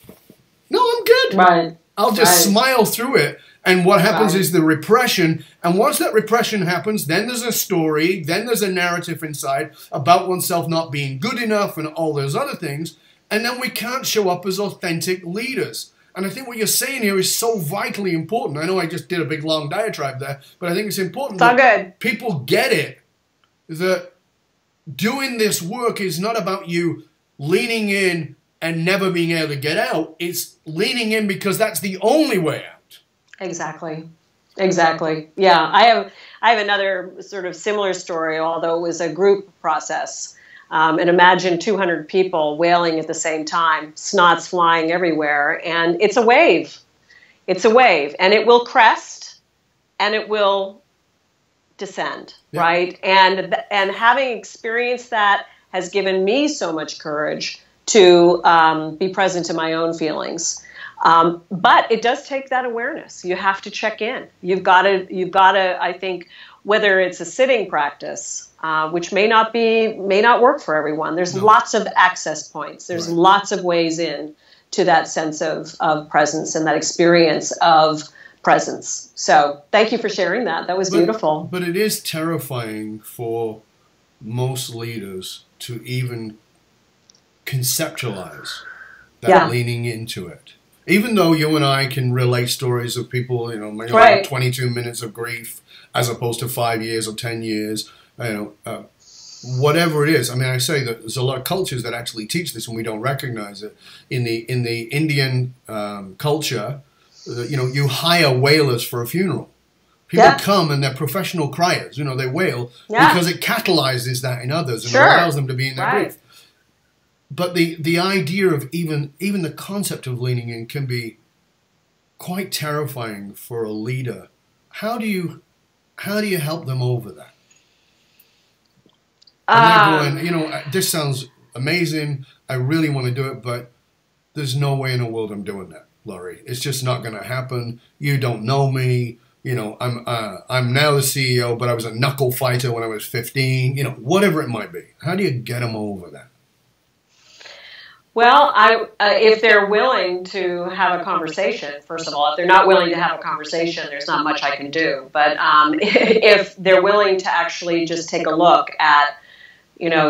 no, I'm good. Right. I'll just smile through it. And what happens is the repression, and once that repression happens, then there's a story, then there's a narrative inside about oneself not being good enough and all those other things, and then we can't show up as authentic leaders. And I think what you're saying here is so vitally important. I know I just did a big long diatribe there, but I think it's important that people get it, that doing this work is not about you leaning in and never being able to get out. It's leaning in because that's the only way out. Exactly. Exactly. Yeah. I have another sort of similar story, although it was a group process. And imagine 200 people wailing at the same time, snots flying everywhere. And it's a wave. It's a wave. And it will crest and it will descend, yeah. Right? And having experienced that has given me so much courage to be present in my own feelings. But it does take that awareness. You have to check in. You've got to, I think, whether it's a sitting practice, which may not work for everyone. There's lots of access points. There's right. Lots of ways in to that sense of presence and that experience of presence. So thank you for sharing that. That was beautiful. But it is terrifying for most leaders to even conceptualize that, yeah. Leaning into it. Even though you and I can relate stories of people, maybe right. 22 minutes of grief as opposed to 5 years or 10 years, whatever it is. I mean, I say that there's a lot of cultures that actually teach this and we don't recognize it. In the Indian culture, you hire wailers for a funeral. People yeah. come and they're professional criers. They wail yeah. because it catalyzes that in others and sure. allows them to be in that right. grief. But the idea of even the concept of leaning in can be quite terrifying for a leader. How do you help them over that? And they're going, this sounds amazing. I really want to do it, but there's no way in the world I'm doing that, Laurie. It's just not going to happen. You don't know me. I'm now the CEO, but I was a knuckle fighter when I was 15. Whatever it might be. How do you get them over that? Well, if they're willing to have a conversation, first of all, if they're not willing to have a conversation, there's not much I can do. But if they're willing to actually just take a look at,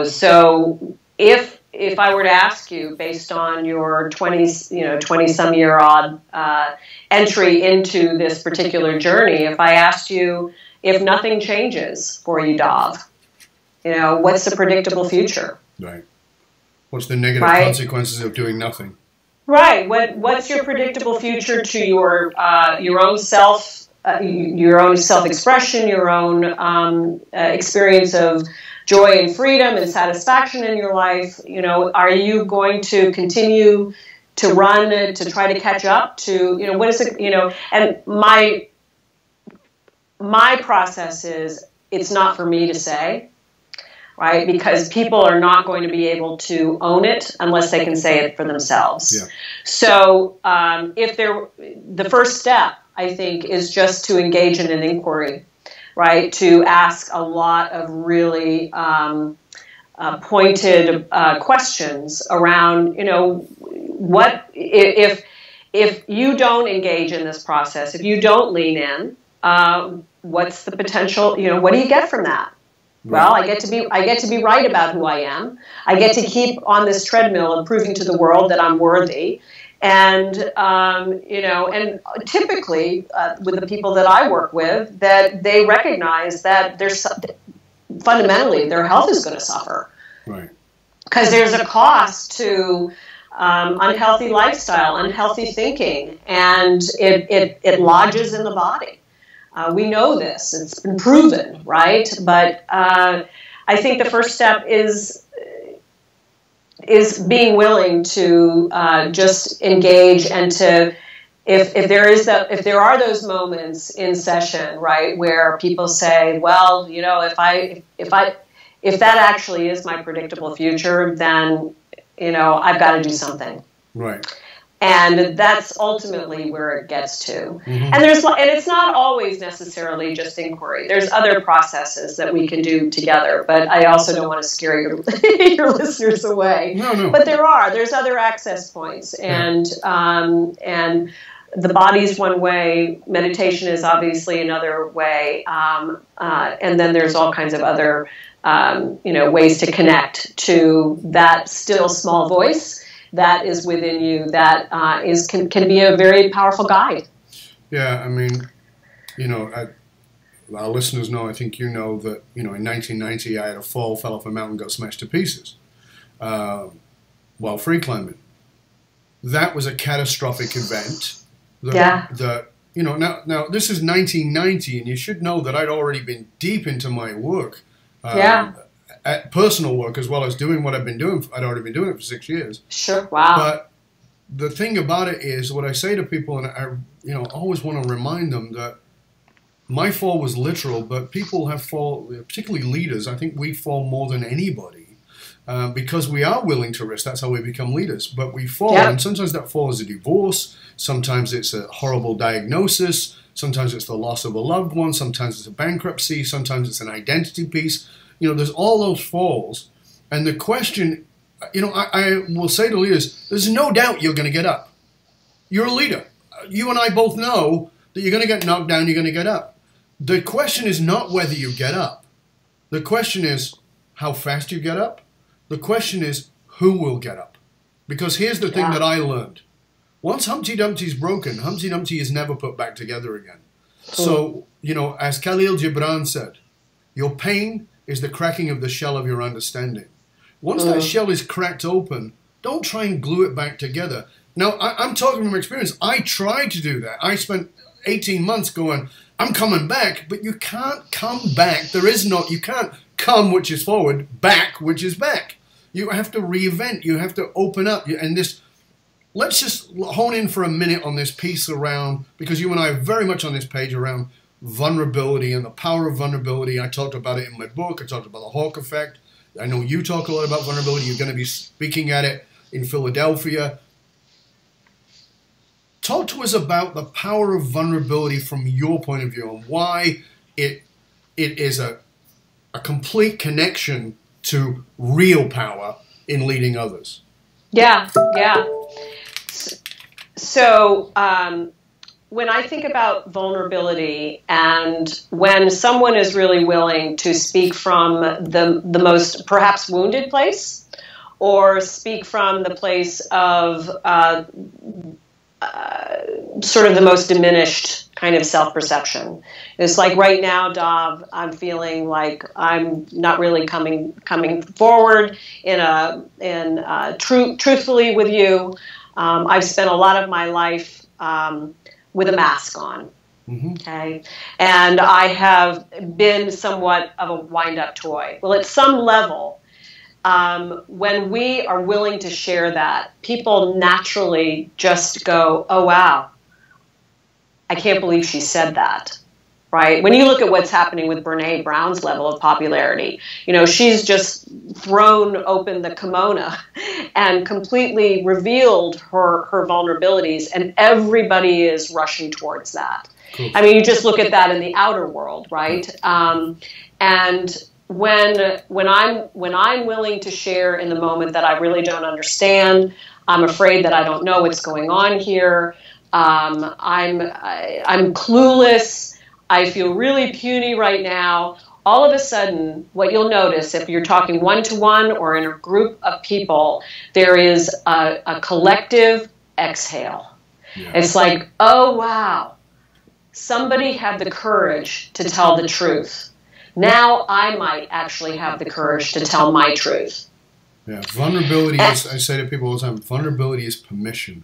so if I were to ask you, based on your 20-some-year-old entry into this particular journey, if I asked you if nothing changes for you, Dov, what's the predictable future? Right. What's the negative right. consequences of doing nothing? Right. What's your predictable future to your own self, your own self-expression, your own experience of joy and freedom and satisfaction in your life? Are you going to continue to run to try to catch up to what is it? And my process is it's not for me to say. Right, because people are not going to be able to own it unless they can say it for themselves. Yeah. So, the first step, I think, is just to engage in an inquiry, right? To ask a lot of really pointed questions around, what if you don't engage in this process, if you don't lean in, what's the potential? What do you get from that? Well, I get to be right about who I am. I get to keep on this treadmill of proving to the world that I'm worthy. And and typically with the people that I work with, that they recognize that fundamentally their health is going to suffer, right? Because there's a cost to unhealthy lifestyle, unhealthy thinking, and it lodges in the body. We know this; it's been proven, right? But I think the first step is being willing to just engage and to, if there are those moments in session, right, where people say, well, if that actually is my predictable future, then I've got to do something, right. And that's ultimately where it gets to. Mm-hmm. And it's not always necessarily just inquiry. There's other processes that we can do together, but I also don't want to scare your listeners away. No. But there's other access points, and the body's one way, meditation is obviously another way, and then there's all kinds of other ways to connect to that still small voice that is within you, that can be a very powerful guide. Yeah, I mean, our listeners know, I think you know, that, in 1990 I had a fall, fell off a mountain, got smashed to pieces while free climbing. that was a catastrophic event. Now this is 1990, and you should know that I'd already been deep into my work, personal work, as well as doing what I've been doing. I'd already been doing it for 6 years. Sure, wow. But the thing about it is, what I say to people, and I always want to remind them that my fall was literal, but people have fall, particularly leaders. I think we fall more than anybody. Because we are willing to risk. That's how we become leaders. But we fall, and sometimes that fall is a divorce. Sometimes it's a horrible diagnosis. Sometimes it's the loss of a loved one. Sometimes it's a bankruptcy. Sometimes it's an identity piece. There's all those falls. And the question, I will say to leaders, there's no doubt you're going to get up. You're a leader. You and I both know that you're going to get knocked down, you're going to get up. The question is not whether you get up. The question is how fast you get up. The question is, who will get up? Because here's the thing that I learned. Once Humpty Dumpty's broken, Humpty Dumpty is never put back together again. So, as Khalil Gibran said, your pain is the cracking of the shell of your understanding. Once that shell is cracked open, don't try and glue it back together. Now, I'm talking from experience. I tried to do that. I spent 18 months going, I'm coming back, but you can't come back. You can't come, which is forward, back, which is back. You have to reinvent. You have to open up. Let's just hone in for a minute on this piece around, because you and I are very much on this page around vulnerability and the power of vulnerability. I talked about it in my book. I talked about the Hawk effect. I know you talk a lot about vulnerability. You're going to be speaking at it in Philadelphia. Talk to us about the power of vulnerability from your point of view and why it is a complete connection to real power in leading others. Yeah. So when I think about vulnerability and when someone is really willing to speak from the most perhaps wounded place, or speak from the place of sort of the most diminished kind of self-perception. It's like right now, Dav, I'm feeling like I'm not really coming forward truthfully with you. I've spent a lot of my life with a mask on. Okay, and I have been somewhat of a wind-up toy. Well, at some level, when we are willing to share that, people naturally just go, oh, wow, I can't believe she said that, right? When you look at what's happening with Brene Brown's level of popularity, she's just thrown open the kimono and completely revealed her vulnerabilities, and everybody is rushing towards that. Cool. I mean, you just look at that in the outer world, right? And when I'm willing to share in the moment that I really don't understand, I'm afraid that I don't know what's going on here. I'm clueless. I feel really puny right now. All of a sudden, what you'll notice if you're talking one-to-one or in a group of people, there is a collective exhale. Yeah. It's like, oh, wow, somebody had the courage to tell the truth. Now I might actually have the courage to tell my truth. Yeah, vulnerability is, I say to people all the time, vulnerability is permission.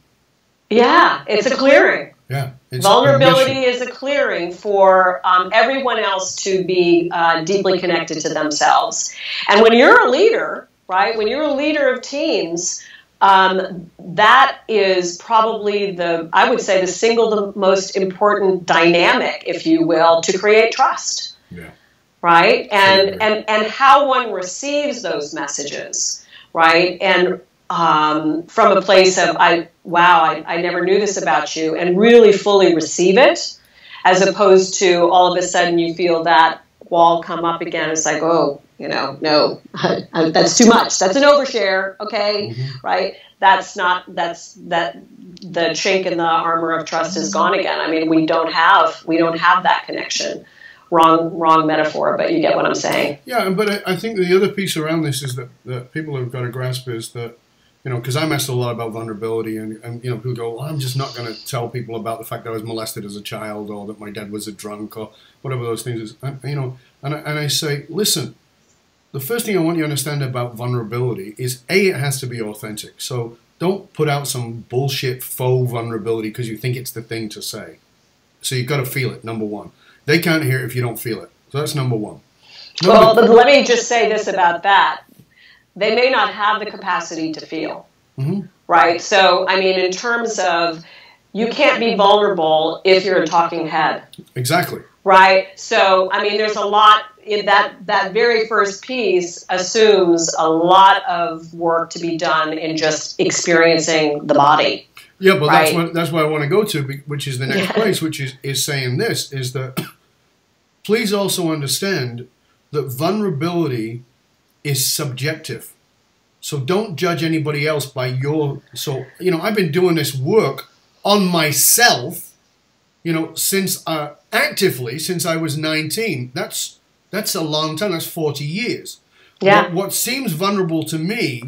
Yeah, it's a clearing. Yeah, vulnerability is a clearing for everyone else to be deeply connected to themselves. And when you're a leader, right, when you're a leader of teams, that is probably I would say, the most important dynamic, if you will, to create trust. Yeah. Right? And how one receives those messages, right? And from a place of, I never knew this about you, and really fully receive it, as opposed to all of a sudden you feel that wall come up again. It's like, oh, no, that's too much. That's an overshare. Okay. Mm-hmm. Right. The chink in the armor of trust is gone again. I mean, we don't have that connection. Wrong metaphor, but you get what I'm saying. Yeah, but I think the other piece around this is that people have got to grasp is that, because I messed a lot about vulnerability, and people go, well, I'm just not going to tell people about the fact that I was molested as a child, or that my dad was a drunk, or whatever those things is. And I say, listen, the first thing I want you to understand about vulnerability is, A, it has to be authentic. So don't put out some bullshit faux vulnerability because you think it's the thing to say. So you've got to feel it, number one. They can't hear it if you don't feel it. So that's number one. Well, let me just say this about that. They may not have the capacity to feel, right? So, I mean, in terms of, you can't be vulnerable if you're a talking head. Exactly. Right? So, I mean, there's a lot in that very first piece assumes a lot of work to be done in just experiencing the body. Yeah, but right? that's what I want to go to, which is the next place, which is saying this, is that please also understand that vulnerability is subjective. So don't judge anybody else by your, so, you know, I've been doing this work on myself, you know, since actively since I was 19. That's a long time. That's 40 years. Yeah. What seems vulnerable to me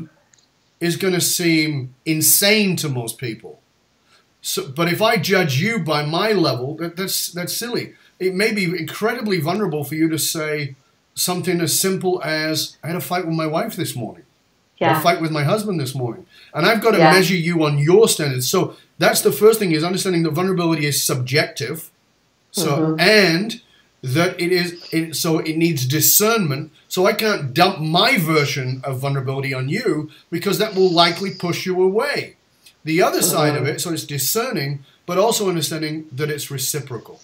is going to seem insane to most people. So, but if I judge you by my level, that's silly. It may be incredibly vulnerable for you to say something as simple as, I had a fight with my wife this morning. Yeah. I had a fight with my husband this morning. And I've got to measure you on your standards. So that's the first thing, is understanding that vulnerability is subjective. So, and that so it needs discernment. So I can't dump my version of vulnerability on you, because that will likely push you away. The other side of it, so it's discerning, but also understanding that it's reciprocal.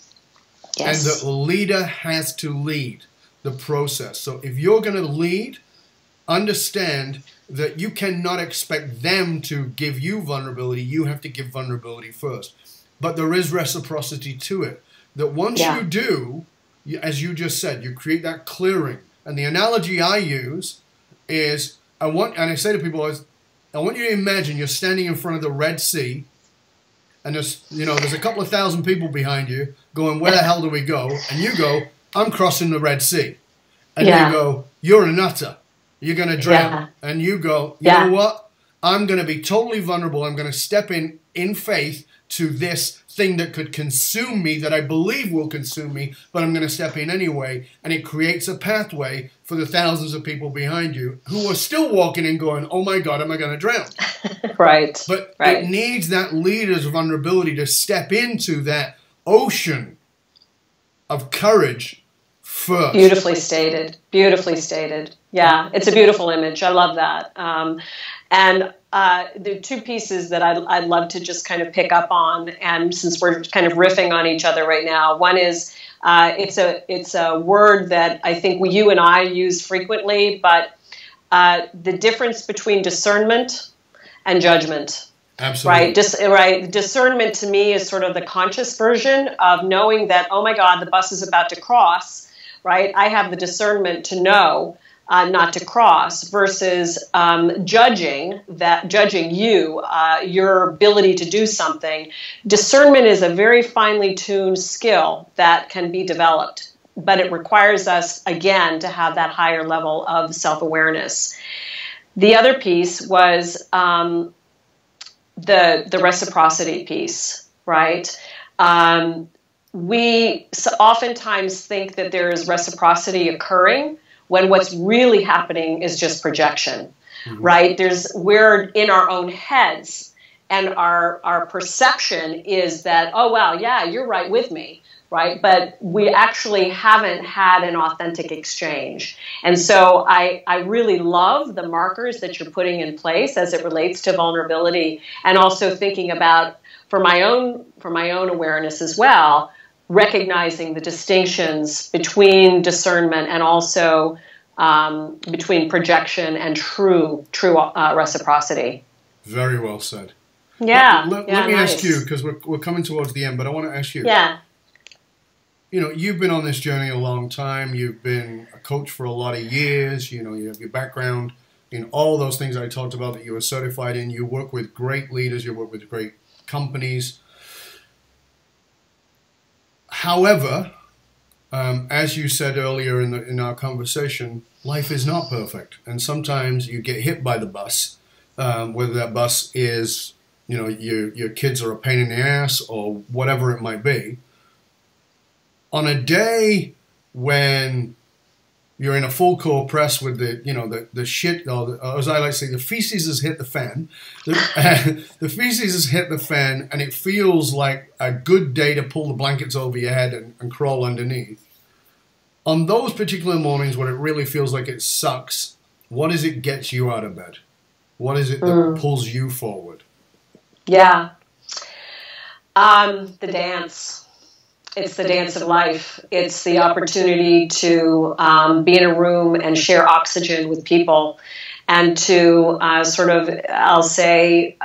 Yes. And that the leader has to lead the process. So if you're going to lead, understand that you cannot expect them to give you vulnerability. You have to give vulnerability first. But there is reciprocity to it. That once you do, as you just said, you create that clearing. And the analogy I use is, and I say to people, I want you to imagine you're standing in front of the Red Sea, and there's a couple of thousand people behind you going, where the hell do we go? And you go, I'm crossing the Red Sea. And you go, you're a nutter. You're going to drown. And you go, you know what? I'm going to be totally vulnerable. I'm going to step in faith to this thing that could consume me, that I believe will consume me, but I'm going to step in anyway. And it creates a pathway for the thousands of people behind you who are still walking in going, oh my God, am I going to drown? Right. But it needs that leader's vulnerability to step into that ocean of courage first. Beautifully stated. Beautifully stated. Yeah, it's a beautiful image. I love that. And there are two pieces that I'd love to just kind of pick up on, and since we're kind of riffing on each other right now, one is it's a word that I think you and I use frequently, but the difference between discernment and judgment. Absolutely. Right. Discernment to me is sort of the conscious version of knowing that, oh my God, the bus is about to cross. Right. I have the discernment to know not to cross, versus judging you, your ability to do something. Discernment is a very finely tuned skill that can be developed, but it requires us, again, to have that higher level of self-awareness. The other piece was the reciprocity piece, right? We oftentimes think that there is reciprocity occurring, when what's really happening is just projection, right? We're in our own heads, and our perception is that, oh, wow, yeah, you're right with me, right? But we actually haven't had an authentic exchange. And so I really love the markers that you're putting in place as it relates to vulnerability, and also thinking about, for my own awareness as well, recognizing the distinctions between discernment and also between projection and true reciprocity. Very well said. Yeah. Let me ask you, because we're coming towards the end, but I want to ask you. Yeah. You know, you've been on this journey a long time. You've been a coach for a lot of years. You know, you have your background in all those things I talked about that you were certified in. You work with great leaders. You work with great companies. However, as you said earlier in our conversation, life is not perfect, and sometimes you get hit by the bus. Whether that bus is, you know, your kids are a pain in the ass or whatever it might be. On a day when you're in a full core press with the shit, or as I like to say, the feces has hit the fan. The feces has hit the fan, and it feels like a good day to pull the blankets over your head and crawl underneath. On those particular mornings when it really feels like it sucks, what is it gets you out of bed? What is it that pulls you forward? Yeah. The dance. It's the dance of life. It's the opportunity to be in a room and share oxygen with people, and to sort of, I'll say,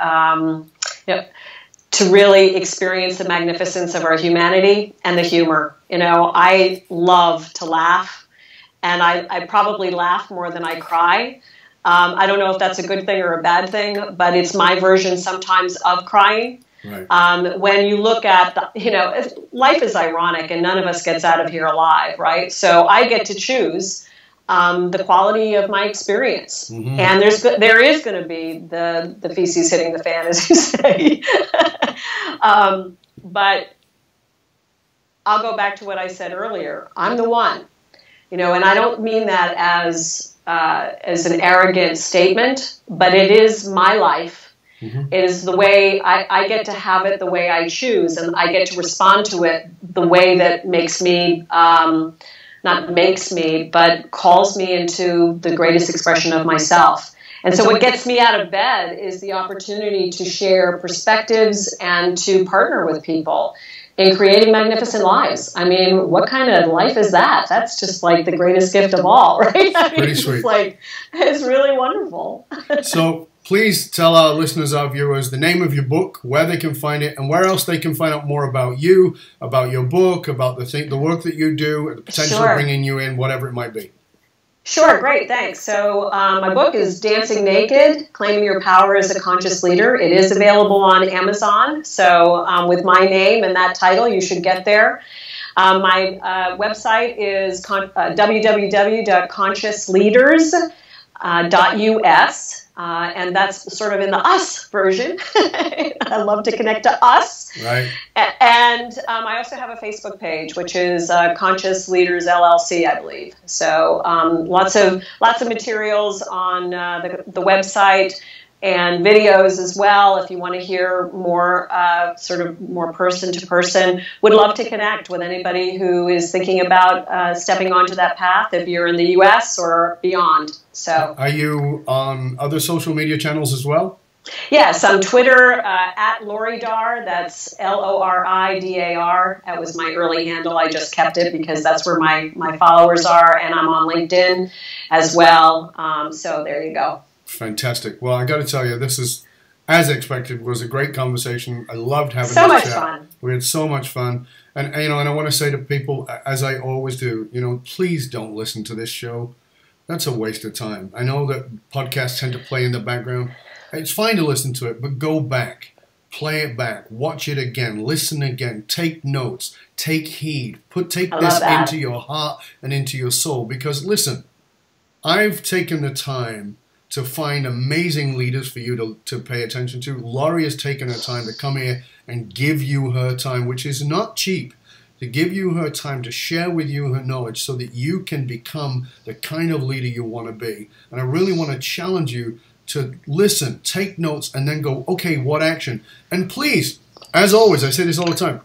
to really experience the magnificence of our humanity and the humor. I love to laugh, and I probably laugh more than I cry. I don't know if that's a good thing or a bad thing, but it's my version sometimes of crying. Right. When you look at, life is ironic, and none of us gets out of here alive, right? So I get to choose the quality of my experience. Mm-hmm. And there is going to be the feces hitting the fan, as you say. But I'll go back to what I said earlier. I'm the one, and I don't mean that as an arrogant statement, but it is my life. Mm-hmm. It is the way I get to have it, the way I choose, and I get to respond to it the way that makes me, not makes me, but calls me into the greatest expression of myself. And so what gets me out of bed is the opportunity to share perspectives and to partner with people in creating magnificent lives. I mean, what kind of life is that? That's just like the greatest gift of all, right? Pretty sweet. It's really wonderful. So please tell our listeners, our viewers, the name of your book, where they can find it, and where else they can find out more about you, about your book, about the work that you do, and the potential of bringing you in, whatever it might be. Sure, great, thanks. So my book is Dancing Naked, Claiming Your Power as a Conscious Leader. It is available on Amazon. So with my name and that title, you should get there. My website is www.consciousleaders.us. And that's sort of in the us version. I love to connect to us. Right. And I also have a Facebook page, which is Conscious Leaders LLC, I believe. So lots of materials on the website, and videos as well. If you want to hear more, sort of more person to person, would love to connect with anybody who is thinking about stepping onto that path, if you're in the U.S. or beyond. So, are you on other social media channels as well? Yes, on Twitter at Loridar. That's Loridar. That was my early handle. I just kept it because that's where my followers are, and I'm on LinkedIn as well. So there you go. Fantastic. Well, I got to tell you, this is, as expected, was a great conversation. I loved having so this much chat. Fun. We had so much fun, and and I want to say to people, as I always do, please don't listen to this show. That's a waste of time. I know that podcasts tend to play in the background. It's fine to listen to it, but go back, play it back, watch it again, listen again, take notes, take heed, take this into your heart and into your soul. Because listen, I've taken the time to find amazing leaders for you to pay attention to. Laurie has taken her time to come here and give you her time, which is not cheap, to give you her time to share with you her knowledge so that you can become the kind of leader you want to be. And I really want to challenge you to listen, take notes, and then go, okay, what action? And please, as always, I say this all the time,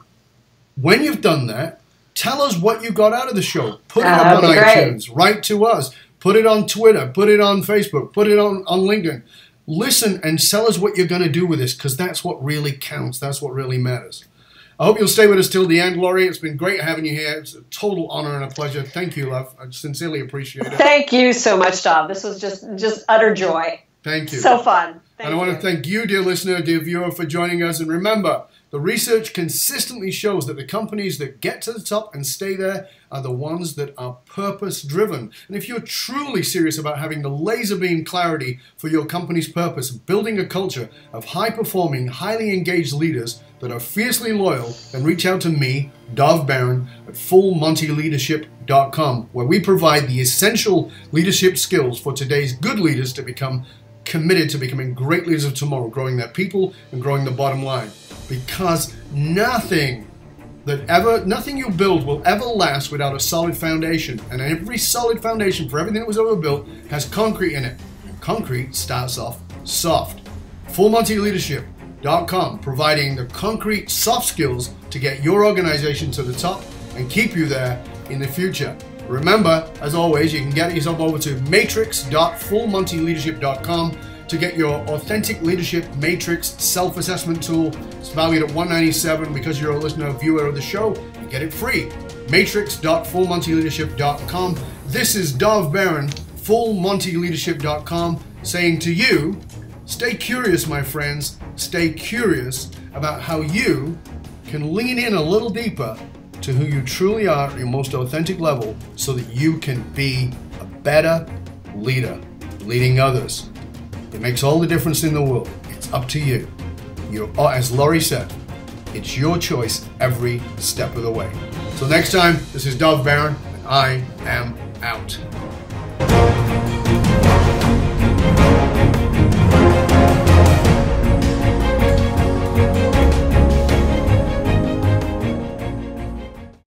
when you've done that, tell us what you got out of the show. Put it up on iTunes, write to us. Put it on Twitter, put it on Facebook, put it on LinkedIn. Listen and tell us what you're going to do with this, because that's what really counts. That's what really matters. I hope you'll stay with us till the end, Laurie. It's been great having you here. It's a total honor and a pleasure. Thank you, love. I sincerely appreciate it. Thank you so much, Dov. This was just utter joy. Thank you. So fun. And I want to thank you, dear listener, dear viewer, for joining us. And remember, the research consistently shows that the companies that get to the top and stay there are the ones that are purpose-driven. And if you're truly serious about having the laser beam clarity for your company's purpose, building a culture of high-performing, highly engaged leaders that are fiercely loyal, then reach out to me, Dov Baron, at fullmontyleadership.com, where we provide the essential leadership skills for today's good leaders to become committed to becoming great leaders of tomorrow, growing their people and growing the bottom line. Because nothing that nothing you build will ever last without a solid foundation. And every solid foundation for everything that was ever built has concrete in it. And concrete starts off soft. FullMontyLeadership.com, providing the concrete soft skills to get your organization to the top and keep you there in the future. Remember, as always, you can get yourself over to matrix.fullmontyleadership.com to get your Authentic Leadership Matrix self-assessment tool. It's valued at $197. Because you're a listener, viewer of the show, you get it free. Matrix.fullmontyleadership.com. This is Dov Baron, FullMontyLeadership.com, saying to you, stay curious, my friends. Stay curious about how you can lean in a little deeper to who you truly are at your most authentic level so that you can be a better leader, leading others. It makes all the difference in the world. It's up to you. As Laurie said, it's your choice every step of the way. Till next time, this is Dov Baron, and I am out.